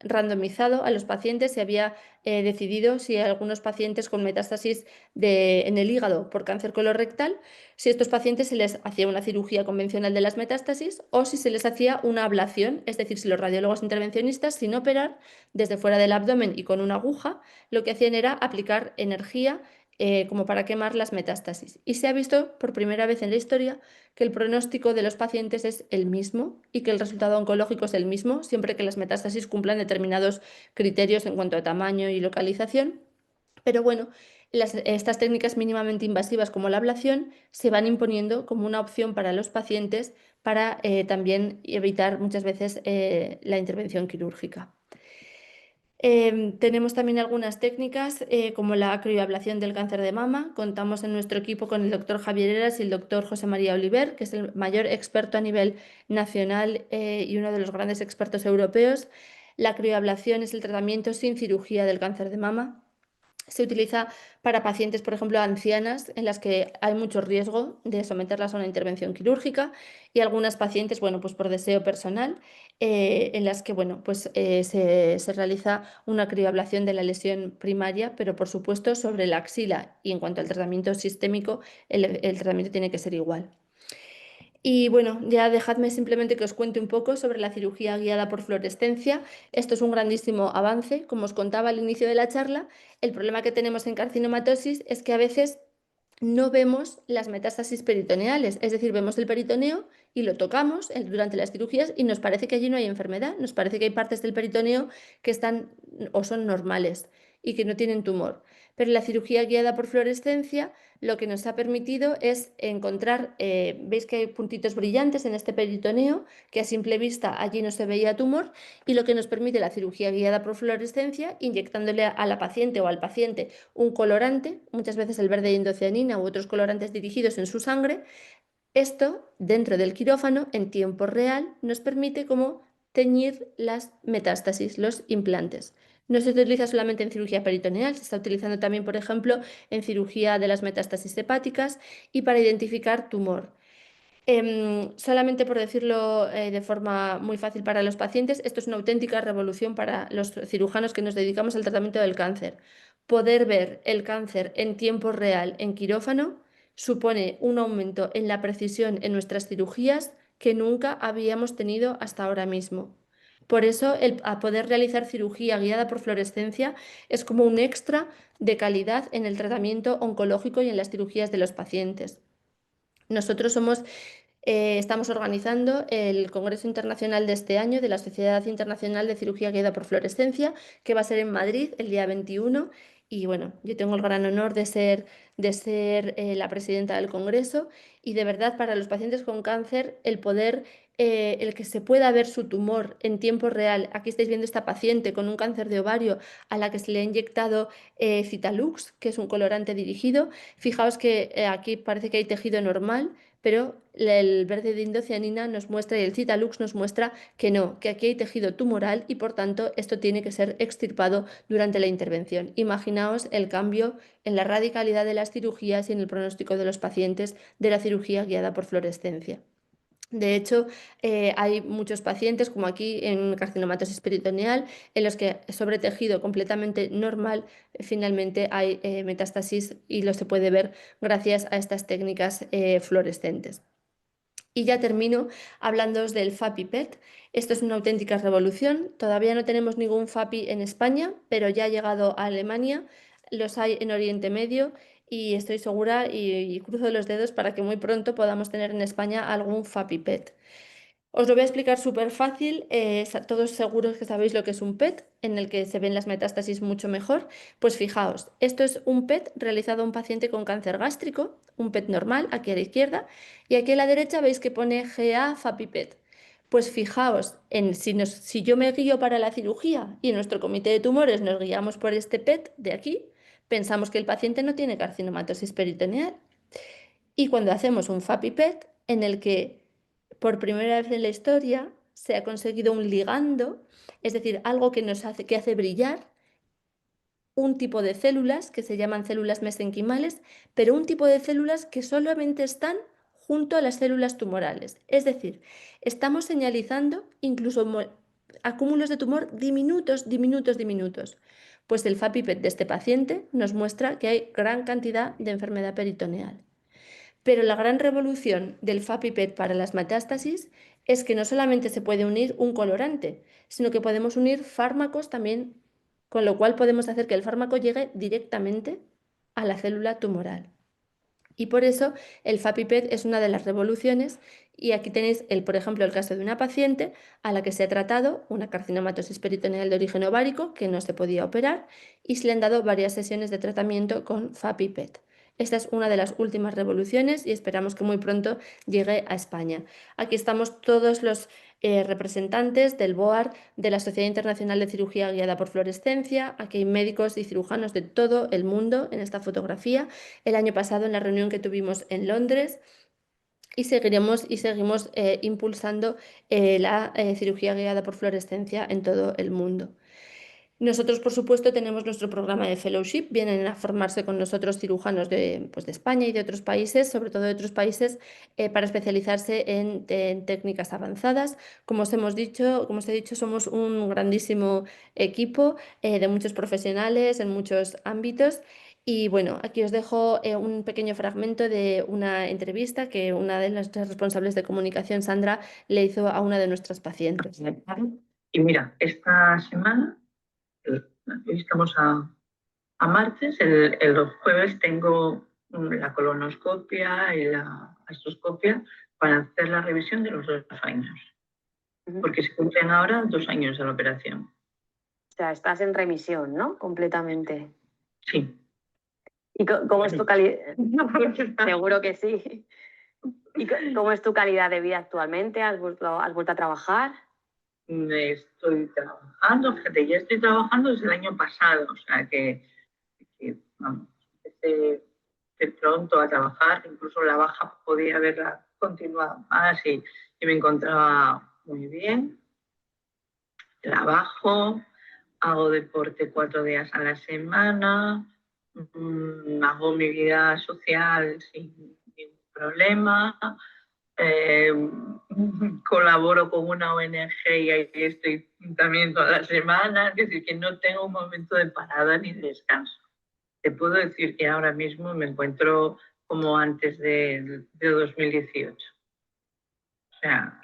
randomizado a los pacientes, se había decidido si algunos pacientes con metástasis en el hígado por cáncer colorectal, si a estos pacientes se les hacía una cirugía convencional de las metástasis o si se les hacía una ablación, es decir, si los radiólogos intervencionistas, sin operar, desde fuera del abdomen y con una aguja, lo que hacían era aplicar energía como para quemar las metástasis. Y se ha visto por primera vez en la historia que el pronóstico de los pacientes es el mismo y que el resultado oncológico es el mismo, siempre que las metástasis cumplan determinados criterios en cuanto a tamaño y localización. Pero bueno, estas técnicas mínimamente invasivas como la ablación se van imponiendo como una opción para los pacientes para también evitar muchas veces la intervención quirúrgica. Tenemos también algunas técnicas como la crioablación del cáncer de mama. Contamos en nuestro equipo con el doctor Javier Heras y el doctor José María Oliver, que es el mayor experto a nivel nacional y uno de los grandes expertos europeos. La crioablación es el tratamiento sin cirugía del cáncer de mama. Se utiliza para pacientes, por ejemplo, ancianas, en las que hay mucho riesgo de someterlas a una intervención quirúrgica y algunas pacientes, bueno, pues por deseo personal, en las que, bueno, pues se realiza una crioablación de la lesión primaria, pero por supuesto sobre la axila y en cuanto al tratamiento sistémico, el tratamiento tiene que ser igual. Y bueno, ya dejadme simplemente que os cuente un poco sobre la cirugía guiada por fluorescencia. Esto es un grandísimo avance. Como os contaba al inicio de la charla, el problema que tenemos en carcinomatosis es que a veces no vemos las metástasis peritoneales, es decir, vemos el peritoneo y lo tocamos durante las cirugías y nos parece que allí no hay enfermedad, nos parece que hay partes del peritoneo que están o son normales y que no tienen tumor. Pero la cirugía guiada por fluorescencia lo que nos ha permitido es encontrar, veis que hay puntitos brillantes en este peritoneo, que a simple vista allí no se veía tumor, y lo que nos permite la cirugía guiada por fluorescencia, inyectándole a la paciente o al paciente un colorante, muchas veces el verde de indocianina u otros colorantes dirigidos en su sangre. Esto, dentro del quirófano, en tiempo real, nos permite como teñir las metástasis, los implantes. No se utiliza solamente en cirugía peritoneal, se está utilizando también, por ejemplo, en cirugía de las metástasis hepáticas y para identificar tumor. Solamente por decirlo de forma muy fácil para los pacientes, esto es una auténtica revolución para los cirujanos que nos dedicamos al tratamiento del cáncer. Poder ver el cáncer en tiempo real en quirófano supone un aumento en la precisión en nuestras cirugías que nunca habíamos tenido hasta ahora mismo. Por eso, a poder realizar cirugía guiada por fluorescencia es como un extra de calidad en el tratamiento oncológico y en las cirugías de los pacientes. Nosotros estamos organizando el Congreso Internacional de este año de la Sociedad Internacional de Cirugía Guiada por Fluorescencia, que va a ser en Madrid el día 21. Y bueno, yo tengo el gran honor de ser la presidenta del Congreso y de verdad para los pacientes con cáncer el que se pueda ver su tumor en tiempo real. Aquí estáis viendo esta paciente con un cáncer de ovario a la que se le ha inyectado Citalux, que es un colorante dirigido. Fijaos que aquí parece que hay tejido normal, pero el verde de indocianina nos muestra y el Citalux nos muestra que no, que aquí hay tejido tumoral y por tanto esto tiene que ser extirpado durante la intervención. Imaginaos el cambio en la radicalidad de las cirugías y en el pronóstico de los pacientes de la cirugía guiada por fluorescencia. De hecho, hay muchos pacientes, como aquí en carcinomatosis peritoneal, en los que sobre tejido completamente normal, finalmente hay metástasis y lo se puede ver gracias a estas técnicas fluorescentes. Y ya termino hablándoos del FAPI PET. Esto es una auténtica revolución. Todavía no tenemos ningún FAPI en España, pero ya ha llegado a Alemania. Los hay en Oriente Medio y estoy segura y cruzo los dedos para que muy pronto podamos tener en España algún FAPI PET. Os lo voy a explicar súper fácil. Todos seguros que sabéis lo que es un PET, en el que se ven las metástasis mucho mejor. Pues fijaos, esto es un PET realizado a un paciente con cáncer gástrico, un PET normal, aquí a la izquierda, y aquí a la derecha veis que pone GA FAPI-PET. Pues fijaos, si yo me guío para la cirugía y en nuestro comité de tumores nos guiamos por este PET de aquí, pensamos que el paciente no tiene carcinomatosis peritoneal. Y cuando hacemos un FAPI-PET, en el que por primera vez en la historia se ha conseguido un ligando, es decir, algo que hace brillar un tipo de células que se llaman células mesenquimales, pero un tipo de células que solamente están junto a las células tumorales. Es decir, estamos señalizando incluso acúmulos de tumor diminutos, diminutos, diminutos. Pues el FAPI-PET de este paciente nos muestra que hay gran cantidad de enfermedad peritoneal. Pero la gran revolución del FAPI-PET para las metástasis es que no solamente se puede unir un colorante, sino que podemos unir fármacos también, con lo cual podemos hacer que el fármaco llegue directamente a la célula tumoral. Y por eso el FAPI-PET es una de las revoluciones. Y aquí tenéis, por ejemplo, el caso de una paciente a la que se ha tratado una carcinomatosis peritoneal de origen ovárico que no se podía operar y se le han dado varias sesiones de tratamiento con FAPI-PET. Esta es una de las últimas revoluciones y esperamos que muy pronto llegue a España. Aquí estamos todos los representantes del BOAR, de la Sociedad Internacional de Cirugía Guiada por Fluorescencia. Aquí hay médicos y cirujanos de todo el mundo en esta fotografía. El año pasado en la reunión que tuvimos en Londres y seguimos impulsando la cirugía guiada por fluorescencia en todo el mundo. Nosotros, por supuesto, tenemos nuestro programa de fellowship. Vienen a formarse con nosotros cirujanos de España y de otros países, sobre todo de otros países, para especializarse en técnicas avanzadas. Como os he dicho, somos un grandísimo equipo de muchos profesionales en muchos ámbitos. Y bueno, aquí os dejo un pequeño fragmento de una entrevista que una de nuestras responsables de comunicación, Sandra, le hizo a una de nuestras pacientes. Y mira, esta semana, hoy estamos a martes, el jueves tengo la colonoscopia y la astroscopia para hacer la revisión de los 2 años, porque se cumplen ahora 2 años de la operación. O sea, estás en remisión, ¿no? Completamente. Sí. ¿Y cómo es tu calidad? Seguro que sí. ¿Y cómo es tu calidad de vida actualmente? ¿Has vuelto a trabajar? Estoy trabajando, fíjate, ya estoy trabajando desde el año pasado, o sea que vamos, empecé de pronto a trabajar, incluso la baja podía haberla continuado más y me encontraba muy bien. Trabajo, hago deporte 4 días a la semana, hago mi vida social sin ningún problema, colaboro con una ONG y ahí estoy también todas las semanas, es decir, que no tengo un momento de parada ni de descanso. Te puedo decir que ahora mismo me encuentro como antes de 2018. O sea,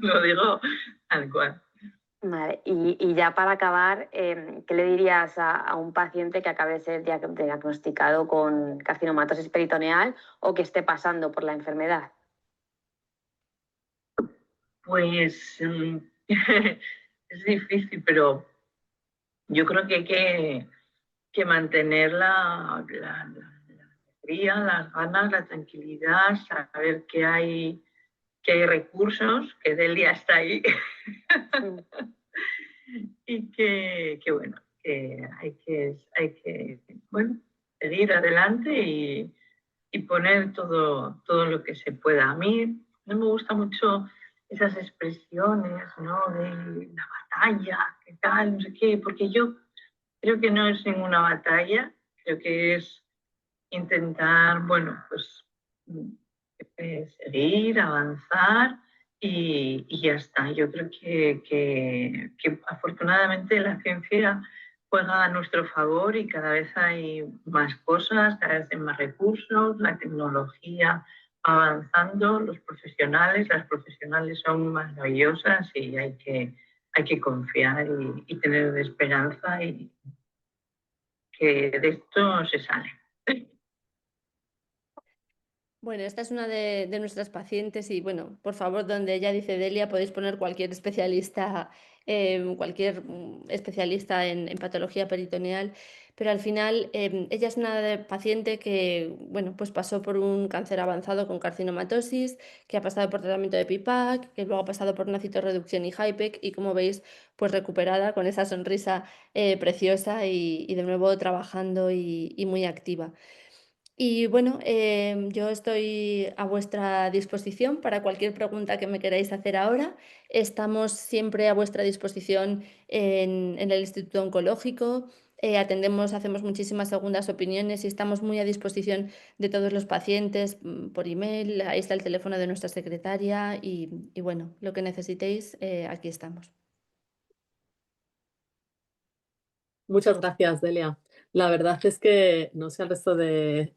lo digo tal cual. Vale. Y ya para acabar, ¿qué le dirías a un paciente que acabe de ser diagnosticado con carcinomatosis peritoneal o que esté pasando por la enfermedad? Pues es difícil, pero yo creo que hay que mantener la alegría, las ganas, la tranquilidad, saber que hay recursos, que Delia está ahí y que bueno, que hay que bueno, seguir adelante y poner todo lo que se pueda. A mí no me gusta mucho esas expresiones, ¿no? De la batalla, qué tal, no sé qué, porque yo creo que no es ninguna batalla, creo que es intentar, bueno, pues seguir, avanzar y ya está. Yo creo que afortunadamente la ciencia juega a nuestro favor y cada vez hay más cosas, cada vez hay más recursos, la tecnología va avanzando, los profesionales, las profesionales son maravillosas y hay que confiar y tener esperanza y que de esto se sale. Bueno, esta es una de nuestras pacientes y bueno, por favor, donde ella dice Delia, podéis poner cualquier especialista en patología peritoneal, pero al final ella es una paciente que, bueno, pues pasó por un cáncer avanzado con carcinomatosis, que ha pasado por tratamiento de PIPAC, que luego ha pasado por una citorreducción y HIPEC y como veis, pues recuperada con esa sonrisa preciosa y de nuevo trabajando y muy activa. Y bueno, yo estoy a vuestra disposición para cualquier pregunta que me queráis hacer ahora. Estamos siempre a vuestra disposición en el Instituto Oncológico. Hacemos muchísimas segundas opiniones y estamos muy a disposición de todos los pacientes por email. Ahí está el teléfono de nuestra secretaria y bueno, lo que necesitéis, aquí estamos. Muchas gracias, Delia. La verdad es que no sé al resto de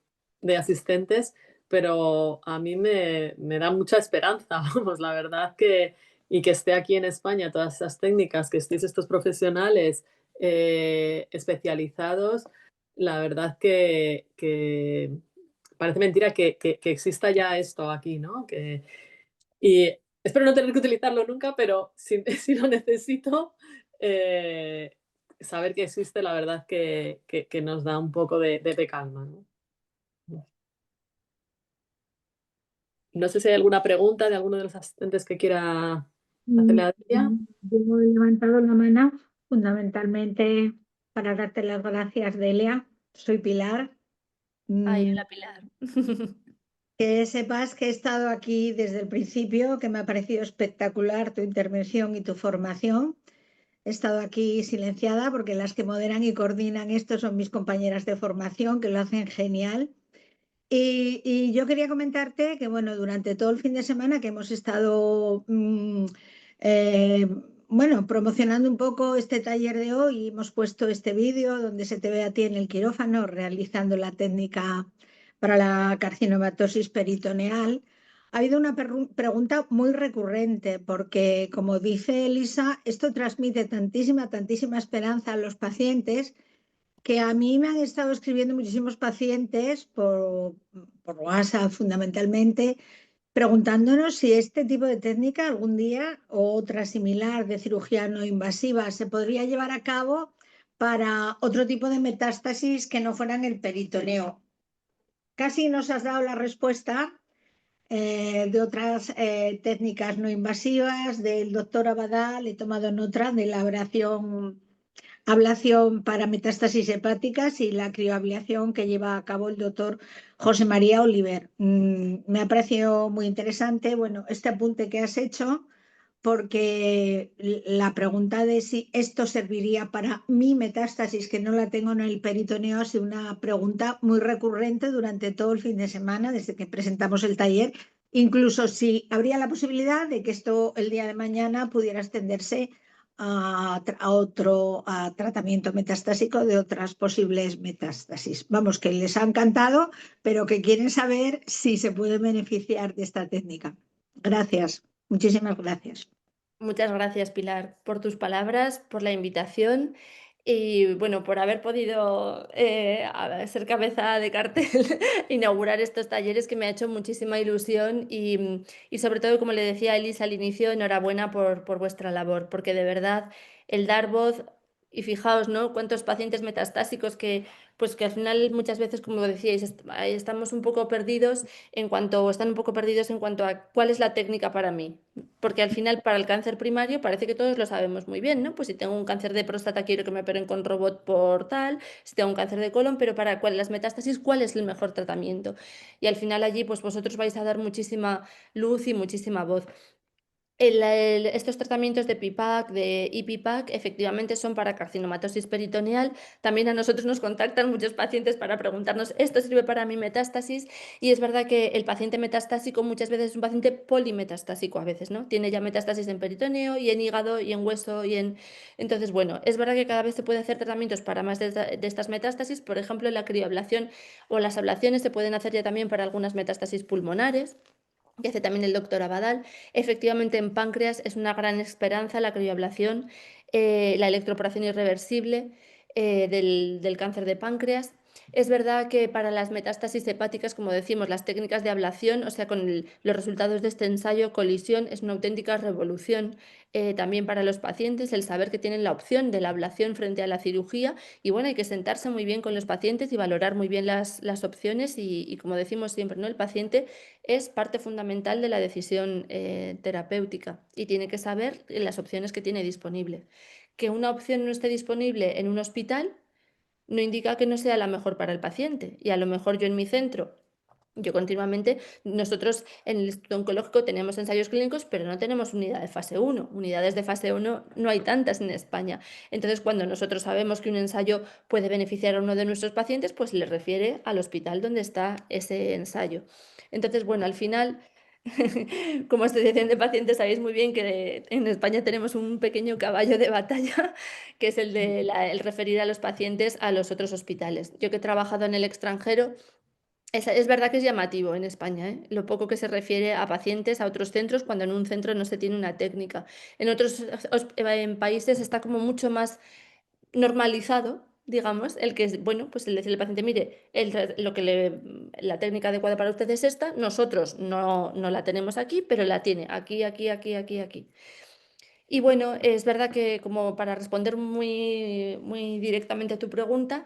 asistentes, pero a mí me da mucha esperanza, vamos, la verdad y que esté aquí en España todas esas técnicas, que estéis estos profesionales especializados, la verdad que parece mentira que exista ya esto aquí, ¿no? Y espero no tener que utilizarlo nunca, pero si, si lo necesito, saber que existe, la verdad que nos da un poco de calma, ¿no? No sé si hay alguna pregunta de alguno de los asistentes que quiera hacerle a Delia. Yo he levantado la mano fundamentalmente para darte las gracias, Delia. Soy Pilar. Ay, Mm, hola Pilar. Que sepas que he estado aquí desde el principio, que me ha parecido espectacular tu intervención y tu formación. He estado aquí silenciada porque las que moderan y coordinan esto son mis compañeras de formación, que lo hacen genial. Y yo quería comentarte que, bueno, durante todo el fin de semana que hemos estado, eh, bueno, promocionando un poco este taller de hoy, hemos puesto este vídeo donde se te ve a ti en el quirófano realizando la técnica para la carcinomatosis peritoneal. Ha habido una pregunta muy recurrente porque, como dice Elisa, esto transmite tantísima, tantísima esperanza a los pacientes que a mí me han estado escribiendo muchísimos pacientes por WhatsApp fundamentalmente, preguntándonos si este tipo de técnica algún día o otra similar de cirugía no invasiva se podría llevar a cabo para otro tipo de metástasis que no fueran el peritoneo. Casi nos has dado la respuesta de otras técnicas no invasivas, del doctor Abadal, he tomado nota de la ablación para metástasis hepáticas y la crioablación que lleva a cabo el doctor José María Oliver. Me ha parecido muy interesante, bueno, este apunte que has hecho, porque la pregunta de si esto serviría para mi metástasis, que no la tengo en el peritoneo, ha sido una pregunta muy recurrente durante todo el fin de semana, desde que presentamos el taller, incluso si habría la posibilidad de que esto el día de mañana pudiera extenderse a tratamiento metastásico de otras posibles metástasis. Vamos, que les ha encantado, pero que quieren saber si se puede beneficiar de esta técnica. Gracias, muchísimas gracias. Muchas gracias, Pilar, por tus palabras, por la invitación y bueno, por haber podido ser cabeza de cartel, inaugurar estos talleres que me ha hecho muchísima ilusión y sobre todo, como le decía a Elisa al inicio, enhorabuena por vuestra labor, porque de verdad el dar voz, y fijaos, ¿no? Cuántos pacientes metastásicos pues que al final muchas veces, como decíais, ahí estamos un poco perdidos o están un poco perdidos en cuanto a cuál es la técnica para mí. Porque al final, para el cáncer primario, parece que todos lo sabemos muy bien, ¿no? Pues si tengo un cáncer de próstata, quiero que me operen con robot por tal, si tengo un cáncer de colon, pero para las metástasis, ¿cuál es el mejor tratamiento? Y al final allí, pues vosotros vais a dar muchísima luz y muchísima voz. Estos tratamientos de PIPAC, de IPIPAC, efectivamente son para carcinomatosis peritoneal. También a nosotros nos contactan muchos pacientes para preguntarnos, ¿esto sirve para mi metástasis? Y es verdad que el paciente metastásico muchas veces es un paciente polimetastásico a veces, ¿no? Tiene ya metástasis en peritoneo y en hígado y en hueso y en... Entonces, bueno, es verdad que cada vez se puede hacer tratamientos para más de estas metástasis. Por ejemplo, la crioablación o las ablaciones se pueden hacer ya también para algunas metástasis pulmonares que hace también el doctor Abadal. Efectivamente, en páncreas es una gran esperanza la crioablación, la electroporación irreversible del cáncer de páncreas. Es verdad que para las metástasis hepáticas, como decimos, las técnicas de ablación, o sea, con los resultados de este ensayo, colisión, es una auténtica revolución también para los pacientes, el saber que tienen la opción de la ablación frente a la cirugía. Y bueno, hay que sentarse muy bien con los pacientes y valorar muy bien las opciones y como decimos siempre, ¿no? El paciente es parte fundamental de la decisión terapéutica y tiene que saber las opciones que tiene disponible. Que una opción no esté disponible en un hospital no indica que no sea la mejor para el paciente. Y a lo mejor yo en mi centro, yo continuamente, nosotros en el Instituto Oncológico tenemos ensayos clínicos, pero no tenemos unidad de fase 1. Unidades de fase 1 no hay tantas en España. Entonces, cuando nosotros sabemos que un ensayo puede beneficiar a uno de nuestros pacientes, pues le refiere al hospital donde está ese ensayo. Entonces, bueno, al final, como asociación de pacientes, sabéis muy bien que en España tenemos un pequeño caballo de batalla, que es el referir a los pacientes a los otros hospitales. Yo que he trabajado en el extranjero, es verdad que es llamativo en España, ¿eh? Lo poco que se refiere a pacientes a otros centros cuando en un centro no se tiene una técnica. En otros en países está como mucho más normalizado digamos, el que es, bueno, pues el decirle al paciente, mire, la técnica adecuada para usted es esta, nosotros no la tenemos aquí, pero la tiene aquí, aquí, aquí, aquí, aquí. Y bueno, es verdad que como para responder muy, muy directamente a tu pregunta,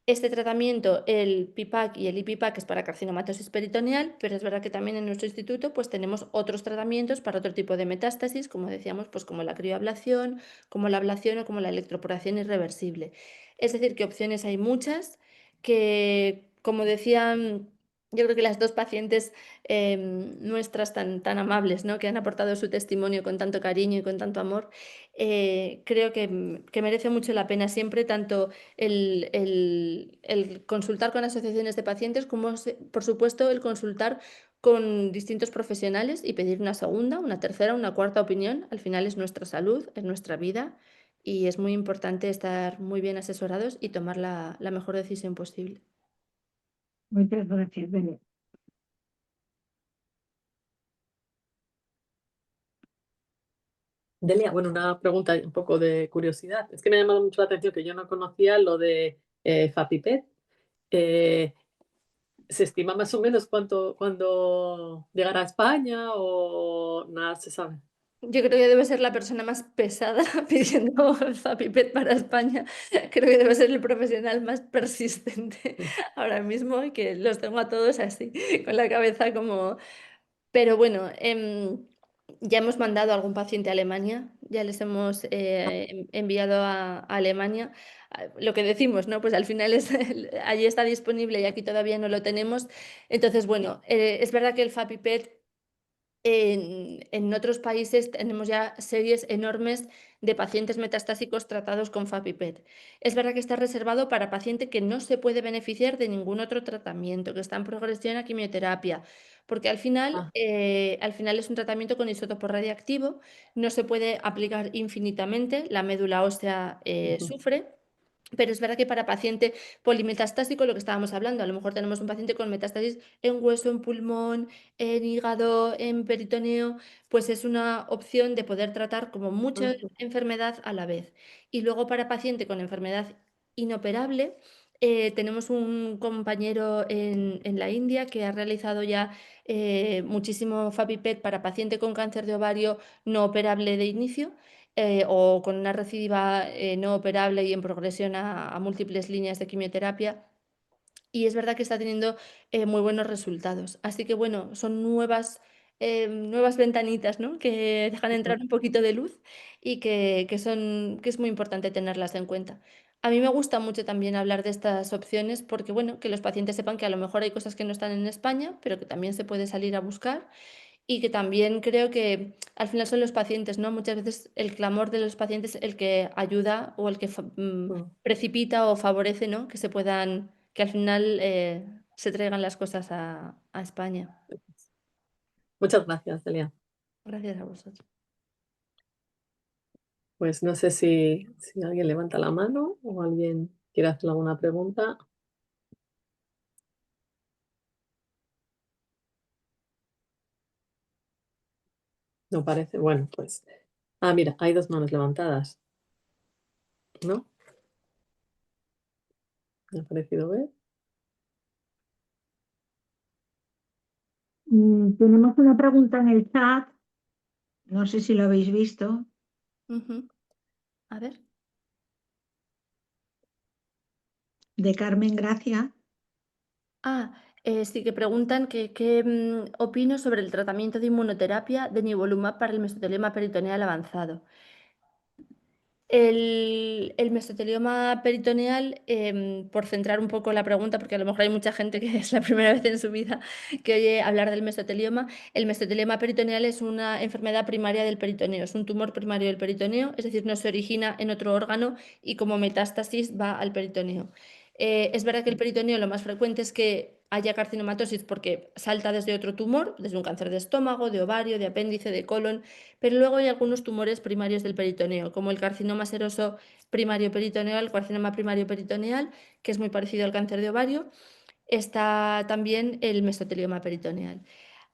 este tratamiento, el PIPAC y el IPIPAC, es para carcinomatosis peritoneal, pero es verdad que también en nuestro instituto pues tenemos otros tratamientos para otro tipo de metástasis, como decíamos, pues como la crioablación, como la ablación o como la electroporación irreversible. Es decir, que opciones hay muchas, que como decían, yo creo que las dos pacientes nuestras tan amables, ¿no? Que han aportado su testimonio con tanto cariño y con tanto amor, creo que merece mucho la pena siempre tanto el consultar con asociaciones de pacientes, como por supuesto el consultar con distintos profesionales y pedir una segunda, una tercera, una cuarta opinión. Al final es nuestra salud, es nuestra vida y es muy importante estar muy bien asesorados y tomar la mejor decisión posible. Muchas gracias, Delia. Delia, bueno, una pregunta un poco de curiosidad. Es que me ha llamado mucho la atención que yo no conocía lo de FAPIPET. Eh, ¿Se estima más o menos cuándo llegará a España o nada se sabe? Yo creo que debe ser la persona más pesada pidiendo Fapipet para España. Creo que debe ser el profesional más persistente ahora mismo y que los tengo a todos así, con la cabeza como... Pero bueno, ya hemos mandado a algún paciente a Alemania, ya les hemos enviado a Alemania. Lo que decimos, ¿no? Pues al final allí está disponible y aquí todavía no lo tenemos. Entonces, bueno, es verdad que el FAPIPET en otros países tenemos ya series enormes de pacientes metastásicos tratados con FAPIPET. Es verdad que está reservado para paciente que no se puede beneficiar de ningún otro tratamiento, que está en progresión a quimioterapia, porque Ah, al final es un tratamiento con isótopo radiactivo, no se puede aplicar infinitamente, la médula ósea ujú, sufre. Pero es verdad que para paciente polimetastásico, lo que estábamos hablando, a lo mejor tenemos un paciente con metástasis en hueso, en pulmón, en hígado, en peritoneo, pues es una opción de poder tratar como mucha ujú, enfermedad a la vez. Y luego para paciente con enfermedad inoperable, tenemos un compañero en la India que ha realizado ya muchísimo FAPIPET para paciente con cáncer de ovario no operable de inicio o con una recidiva no operable y en progresión a múltiples líneas de quimioterapia. Y es verdad que está teniendo muy buenos resultados. Así que bueno, son nuevas ventanitas, ¿no? Que dejan ujú, entrar un poquito de luz y que es muy importante tenerlas en cuenta. A mí me gusta mucho también hablar de estas opciones porque, bueno, que los pacientes sepan que a lo mejor hay cosas que no están en España, pero que también se puede salir a buscar y que también creo que al final son los pacientes, ¿no? Muchas veces el clamor de los pacientes el que ayuda o el que ujú. precipita o favorece, ¿no? Que se puedan, que al final se traigan las cosas a España. Muchas gracias, Delia. Gracias a vosotros. Pues no sé si alguien levanta la mano o alguien quiere hacer alguna pregunta. No parece. Bueno, pues. Ah, mira, hay dos manos levantadas, ¿no? Me ha parecido ver. Tenemos una pregunta en el chat, no sé si lo habéis visto, Ujú. A ver. de Carmen Gracia. Sí que preguntan que qué opino sobre el tratamiento de inmunoterapia de nivolumab para el mesotelioma peritoneal avanzado. El mesotelioma peritoneal, por centrar un poco la pregunta, porque a lo mejor hay mucha gente que es la primera vez en su vida que oye hablar del mesotelioma, el mesotelioma peritoneal es una enfermedad primaria del peritoneo, es un tumor primario del peritoneo, es decir, no se origina en otro órgano y como metástasis va al peritoneo. Es verdad que el peritoneo lo más frecuente es que haya carcinomatosis porque salta desde otro tumor, desde un cáncer de estómago, de ovario, de apéndice, de colon, pero luego hay algunos tumores primarios del peritoneo, como el carcinoma seroso primario peritoneal, el carcinoma primario peritoneal, que es muy parecido al cáncer de ovario. Está también el mesotelioma peritoneal.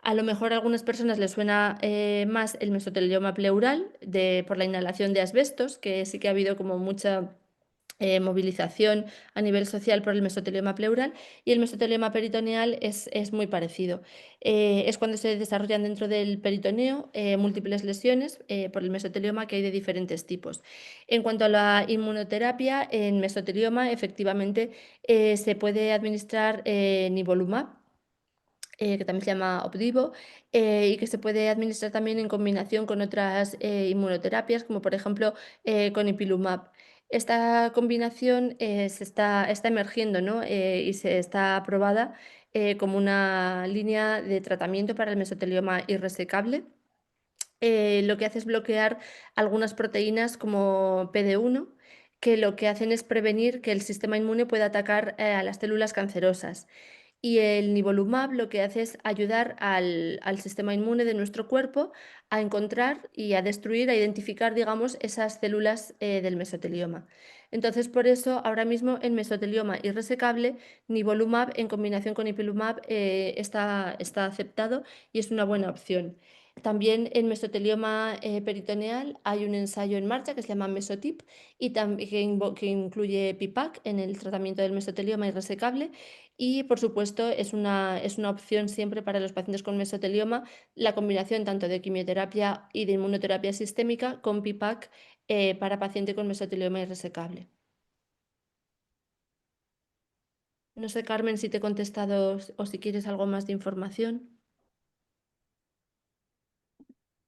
A lo mejor a algunas personas les suena más el mesotelioma pleural por la inhalación de asbestos, que sí que ha habido como mucha movilización a nivel social por el mesotelioma pleural, y el mesotelioma peritoneal es muy parecido. Es cuando se desarrollan dentro del peritoneo múltiples lesiones por el mesotelioma, que hay de diferentes tipos. En cuanto a la inmunoterapia, en mesotelioma efectivamente se puede administrar nivolumab, que también se llama Opdivo, y que se puede administrar también en combinación con otras inmunoterapias, como por ejemplo con ipilimumab. Esta combinación está emergiendo, ¿no? Y se está aprobada como una línea de tratamiento para el mesotelioma irresecable. Lo que hace es bloquear algunas proteínas como PD-1, que lo que hacen es prevenir que el sistema inmune pueda atacar a las células cancerosas. Y el nivolumab lo que hace es ayudar al sistema inmune de nuestro cuerpo a encontrar y a destruir, a identificar, digamos, esas células del mesotelioma. Entonces, por eso, ahora mismo en mesotelioma irresecable, nivolumab en combinación con ipilimumab está aceptado y es una buena opción. También en mesotelioma peritoneal hay un ensayo en marcha que se llama Mesotip y que incluye PIPAC en el tratamiento del mesotelioma irresecable. Y, por supuesto, es una opción siempre para los pacientes con mesotelioma la combinación tanto de quimioterapia y de inmunoterapia sistémica con PIPAC para paciente con mesotelioma irresecable. No sé, Carmen, si te he contestado o si quieres algo más de información.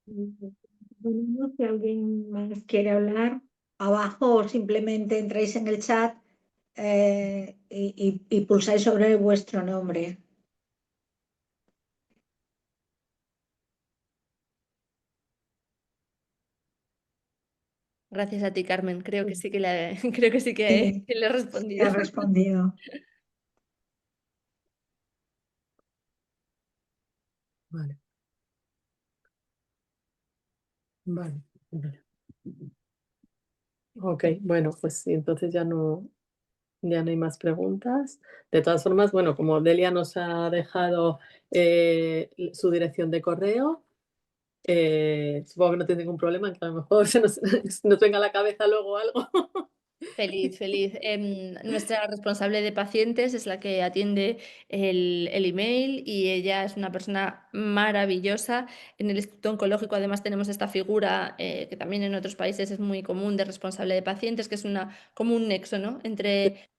Bueno, si alguien más quiere hablar, abajo o simplemente entráis en el chat y pulsáis sobre vuestro nombre. Gracias a ti, Carmen. Creo que sí que creo que sí que Sí, le he sí, respondido. ha respondido. Vale. Vale. Vale. Ok, bueno, pues sí, entonces ya no hay más preguntas. De todas formas, bueno, como Delia nos ha dejado su dirección de correo, supongo que no tiene ningún problema, que a lo mejor nos venga a la cabeza luego algo. Feliz, feliz. Nuestra responsable de pacientes es la que atiende el email y ella es una persona maravillosa. En el Instituto Oncológico además tenemos esta figura que también en otros países es muy común, de responsable de pacientes, que es como un nexo, ¿no?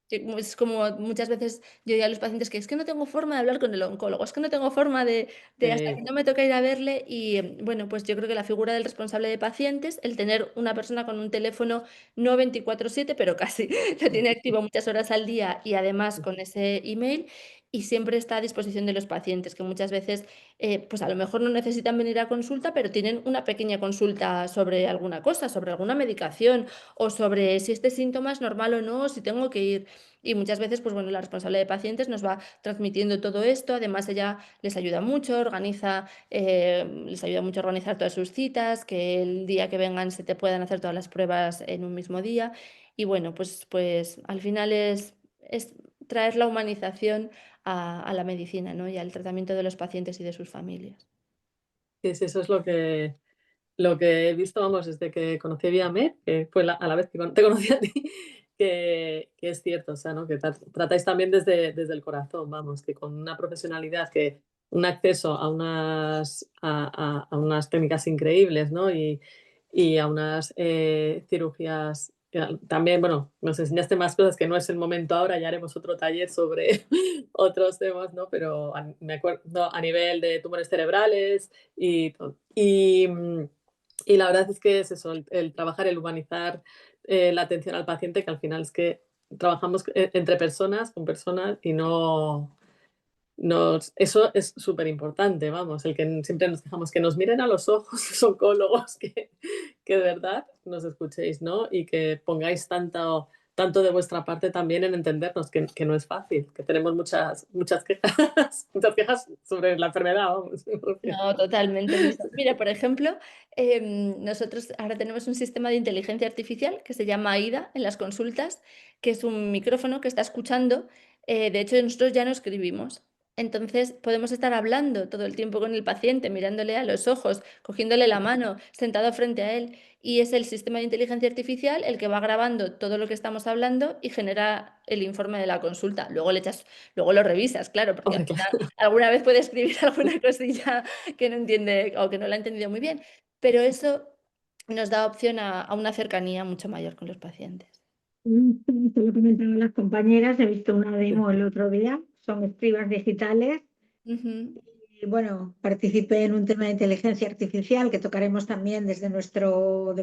Es como muchas veces yo digo a los pacientes que es que no tengo forma de hablar con el oncólogo, es que no tengo forma de hasta que no me toca ir a verle. Y bueno, pues yo creo que la figura del responsable de pacientes, el tener una persona con un teléfono no 24/7, pero casi, lo tiene activo muchas horas al día y además con ese email, y siempre está a disposición de los pacientes, que muchas veces pues a lo mejor no necesitan venir a consulta, pero tienen una pequeña consulta sobre alguna cosa, sobre alguna medicación o sobre si este síntoma es normal o no, o si tengo que ir. Y muchas veces, pues bueno, la responsable de pacientes nos va transmitiendo todo esto. Además, ella les ayuda mucho a organizar todas sus citas, que el día que vengan se te puedan hacer todas las pruebas en un mismo día. Y bueno, pues al final es traer la humanización a la medicina, ¿no? Y al tratamiento de los pacientes y de sus familias. Sí, sí, eso es lo que he visto, vamos, desde que conocí a Viamed, que fue a la vez que te conocí a ti, que es cierto, o sea, ¿no? Que tratáis también desde el corazón, vamos, que con una profesionalidad, que un acceso a unas técnicas increíbles, ¿no? Y a unas cirugías. También, bueno, nos enseñaste más cosas que no es el momento ahora, ya haremos otro taller sobre otros temas, ¿no? Pero me acuerdo a nivel de tumores cerebrales y todo. Y la verdad es que es eso, el trabajar, el humanizar la atención al paciente, que al final es que trabajamos entre personas, con personas, y eso es súper importante, vamos, el que siempre nos dejamos que nos miren a los ojos los oncólogos, que de verdad nos escuchéis, ¿no? Y que pongáis tanto de vuestra parte también en entendernos, que no es fácil, que tenemos muchas quejas, muchas quejas sobre la enfermedad, vamos. No, totalmente, Luisa. Mira, por ejemplo, nosotros ahora tenemos un sistema de inteligencia artificial que se llama AIDA en las consultas, que es un micrófono que está escuchando. De hecho, nosotros ya no escribimos. Entonces podemos estar hablando todo el tiempo con el paciente, mirándole a los ojos, cogiéndole la mano, sentado frente a él, y es el sistema de inteligencia artificial el que va grabando todo lo que estamos hablando y genera el informe de la consulta. Luego lo revisas, claro, porque al Hombre, final claro. alguna vez puede escribir alguna cosilla que no entiende o que no la ha entendido muy bien, pero eso nos da opción a una cercanía mucho mayor con los pacientes. Te lo comentaban las compañeras, he visto una demo el otro día, son escribas digitales. Ujú. Y bueno, participé en un tema de inteligencia artificial que tocaremos también desde nuestro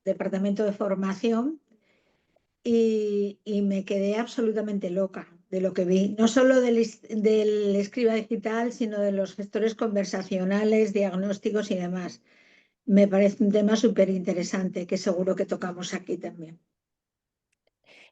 departamento de formación y me quedé absolutamente loca de lo que vi, no solo del escriba digital, sino de los gestores conversacionales, diagnósticos y demás. Me parece un tema súper interesante que seguro que tocamos aquí también.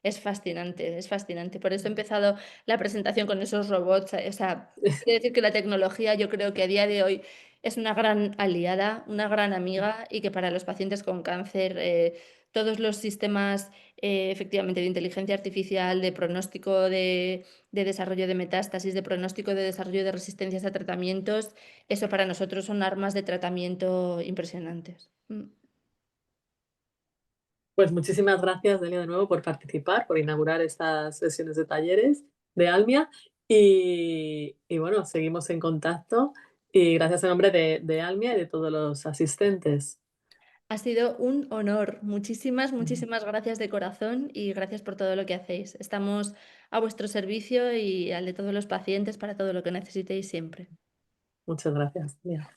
Es fascinante, es fascinante. Por eso he empezado la presentación con esos robots. O sea, quiero decir que la tecnología yo creo que a día de hoy es una gran aliada, una gran amiga y que para los pacientes con cáncer todos los sistemas efectivamente de inteligencia artificial, de pronóstico de desarrollo de metástasis, de pronóstico de desarrollo de resistencias a tratamientos, eso para nosotros son armas de tratamiento impresionantes. Pues muchísimas gracias, Delia, de nuevo por participar, por inaugurar estas sesiones de talleres de Almia. Y bueno, seguimos en contacto. Y gracias en nombre de Almia y de todos los asistentes. Ha sido un honor. Muchísimas gracias de corazón y gracias por todo lo que hacéis. Estamos a vuestro servicio y al de todos los pacientes para todo lo que necesitéis siempre. Muchas gracias, Delia.